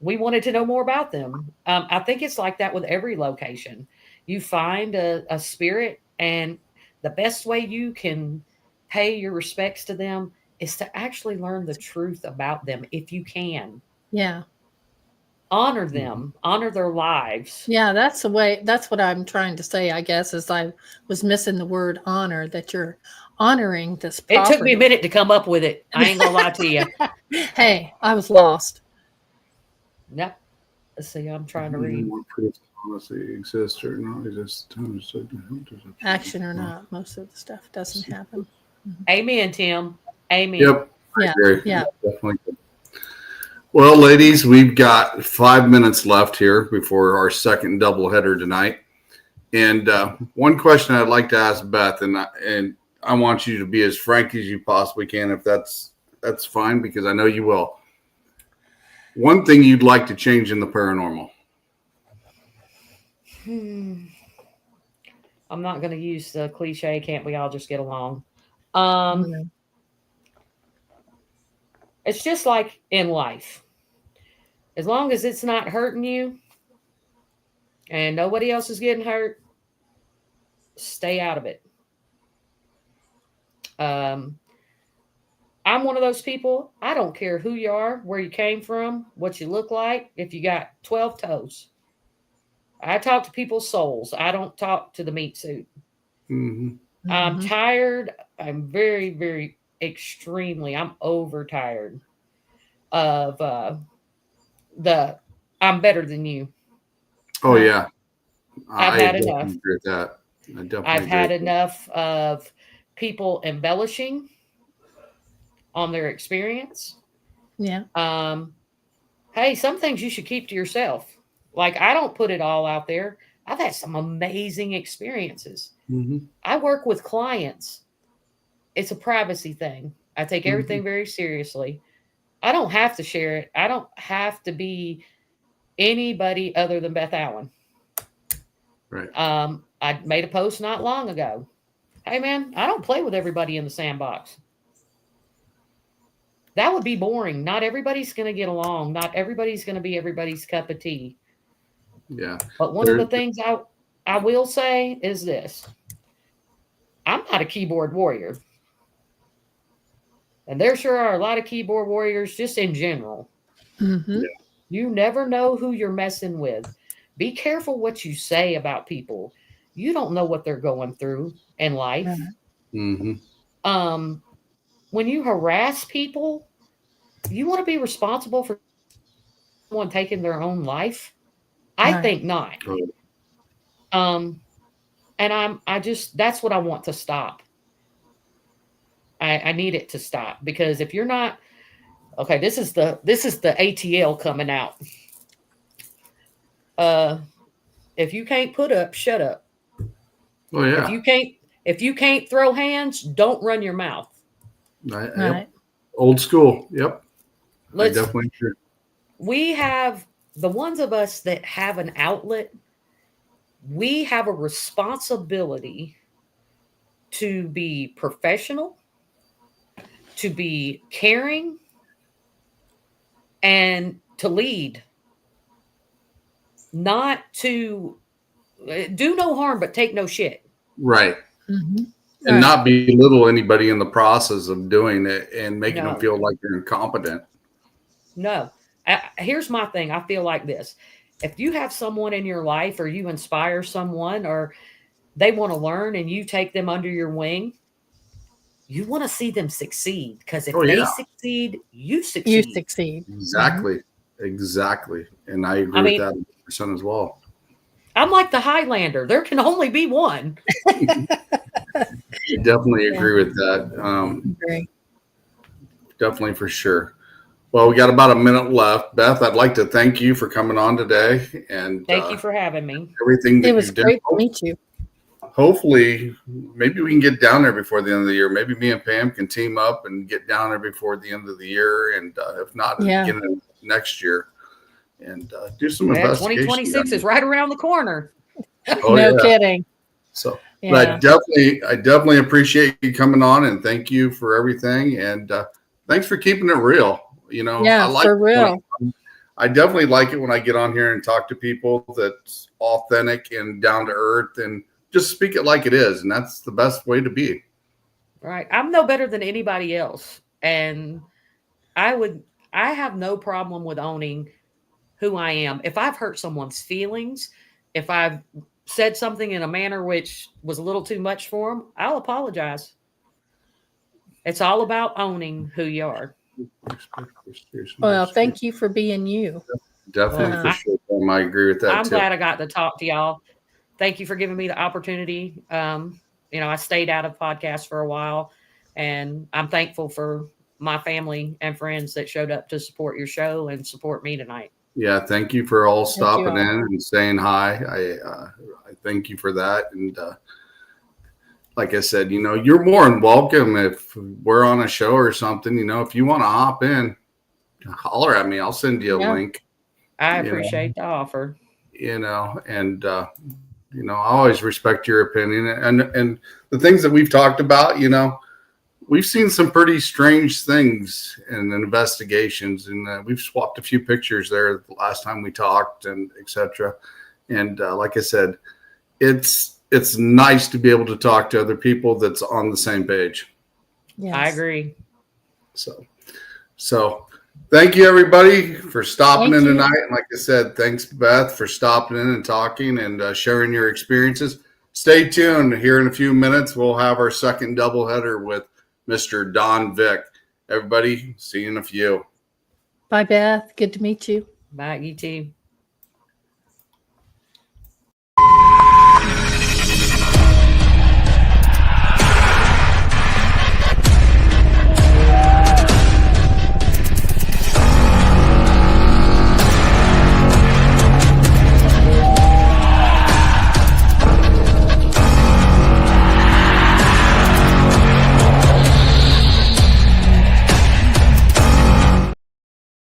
Speaker 3: we wanted to know more about them. I think it's like that with every location. You find a spirit, and the best way you can pay your respects to them is to actually learn the truth about them if you can.
Speaker 2: Yeah.
Speaker 3: Honor them, honor their lives.
Speaker 2: Yeah, that's the way. That's what I'm trying to say, I guess, is I was missing the word honor, that you're honoring this
Speaker 3: It
Speaker 2: property.
Speaker 3: took me a minute to come up with it. I ain't gonna lie to you.
Speaker 2: Hey, I was lost.
Speaker 3: Yep. Let's see, I'm trying to read.
Speaker 1: More proof policy exists or not exists.
Speaker 2: Action or not, most of the stuff doesn't happen.
Speaker 3: Amen, Tim. Amen.
Speaker 1: Yep. I
Speaker 2: Yeah,
Speaker 1: agree.
Speaker 2: yeah.
Speaker 1: Definitely. Well, ladies, we've got 5 minutes left here before our second doubleheader tonight. And one question I'd like to ask Beth, and I want you to be as frank as you possibly can, if that's fine, because I know you will. One thing you'd like to change in the paranormal?
Speaker 3: I'm not going to use the cliche, can't we all just get along? It's just like in life. As long as it's not hurting you and nobody else is getting hurt, stay out of it. I'm one of those people. I don't care who you are, where you came from, what you look like, if you got 12 toes. I talk to people's souls. I don't talk to the meat suit.
Speaker 1: Mm-hmm.
Speaker 3: I'm tired. I'm very, very extremely, I'm overtired of I'm better than you.
Speaker 1: Oh, yeah.
Speaker 3: I've had enough.
Speaker 1: Agree with that.
Speaker 3: I've had enough of people embellishing on their experience.
Speaker 2: Yeah.
Speaker 3: Hey, some things you should keep to yourself. Like, I don't put it all out there. I've had some amazing experiences.
Speaker 1: Mm-hmm.
Speaker 3: I work with clients. It's a privacy thing. I take everything very seriously. I don't have to share it. I don't have to be anybody other than Beth Allen.
Speaker 1: Right.
Speaker 3: I made a post not long ago. Hey, man, I don't play with everybody in the sandbox. That would be boring. Not everybody's going to get along. Not everybody's going to be everybody's cup of tea.
Speaker 1: Yeah.
Speaker 3: But one of the things I will say is this. I'm not a keyboard warrior. And there sure are a lot of keyboard warriors just in general.
Speaker 2: Mm-hmm.
Speaker 1: Yeah.
Speaker 3: You never know who you're messing with. Be careful what you say about people. You don't know what they're going through in life.
Speaker 1: Mm-hmm.
Speaker 3: When you harass people, you want to be responsible for someone taking their own life? I think not. And that's what I want to stop. I need it to stop, because if you're not, okay, this is the ATL coming out. If you can't put up, shut up.
Speaker 1: Oh, yeah.
Speaker 3: If you can't throw hands, don't run your mouth.
Speaker 2: Right.
Speaker 1: Yep. Old school. Yep. I definitely agree.
Speaker 3: We have, the ones of us that have an outlet, we have a responsibility to be professional, to be caring, and to lead. Not to do no harm, but take no shit.
Speaker 1: Right.
Speaker 2: Mm-hmm.
Speaker 1: And not belittle anybody in the process of doing it and making them feel like they're incompetent.
Speaker 3: No. Here's my thing. I feel like this. If you have someone in your life, or you inspire someone, or they want to learn and you take them under your wing, you want to see them succeed. Because if they succeed, you succeed.
Speaker 2: You succeed.
Speaker 1: Exactly. Mm-hmm. Exactly. And I agree with that 100% as well.
Speaker 3: I'm like the Highlander. There can only be one.
Speaker 1: I definitely agree with that. Definitely, for sure. Well, we got about a minute left. Beth, I'd like to thank you for coming on today. And
Speaker 3: thank you for having me.
Speaker 1: Everything that
Speaker 2: it was great to meet you.
Speaker 1: Hopefully, maybe we can get down there before the end of the year. Maybe me and Pam can team up and get down there before the end of the year. And if not, beginning of next year. And do some investigation.
Speaker 3: 2026 is right around the corner.
Speaker 2: No kidding.
Speaker 1: So, but I definitely appreciate you coming on, and thank you for everything. And thanks for keeping it real. You know,
Speaker 2: I like for real.
Speaker 1: I definitely like it when I get on here and talk to people that's authentic and down to earth, and just speak it like it is. And that's the best way to be.
Speaker 3: Right. I'm no better than anybody else. And I have no problem with owning who I am. If I've hurt someone's feelings, if I've said something in a manner which was a little too much for them, I'll apologize. It's all about owning who you are.
Speaker 2: Well, thank you for being you.
Speaker 1: Definitely for sure. I agree with that.
Speaker 3: I'm
Speaker 1: too.
Speaker 3: glad I got to talk to y'all. Thank you for giving me the opportunity. I stayed out of podcasts for a while, and I'm thankful for my family and friends that showed up to support your show and support me tonight.
Speaker 1: Yeah, thank you for all stopping
Speaker 2: all.
Speaker 1: in and saying hi. I thank you for that. And like I said, you're more than welcome if we're on a show or something. If you want to hop in, holler at me. I'll send you a link.
Speaker 3: I appreciate the offer.
Speaker 1: And I always respect your opinion. And the things that we've talked about, we've seen some pretty strange things in investigations, and we've swapped a few pictures there the last time we talked, and etc. And like I said, it's nice to be able to talk to other people that's on the same page.
Speaker 2: Yes.
Speaker 3: I agree.
Speaker 1: So thank you everybody for stopping in tonight. And like I said, thanks Beth for stopping in and talking and sharing your experiences. Stay tuned. Here in a few minutes, we'll have our second doubleheader with Mr. Don Vick. Everybody, see you in a few.
Speaker 2: Bye, Beth. Good to meet you.
Speaker 3: Bye, you too.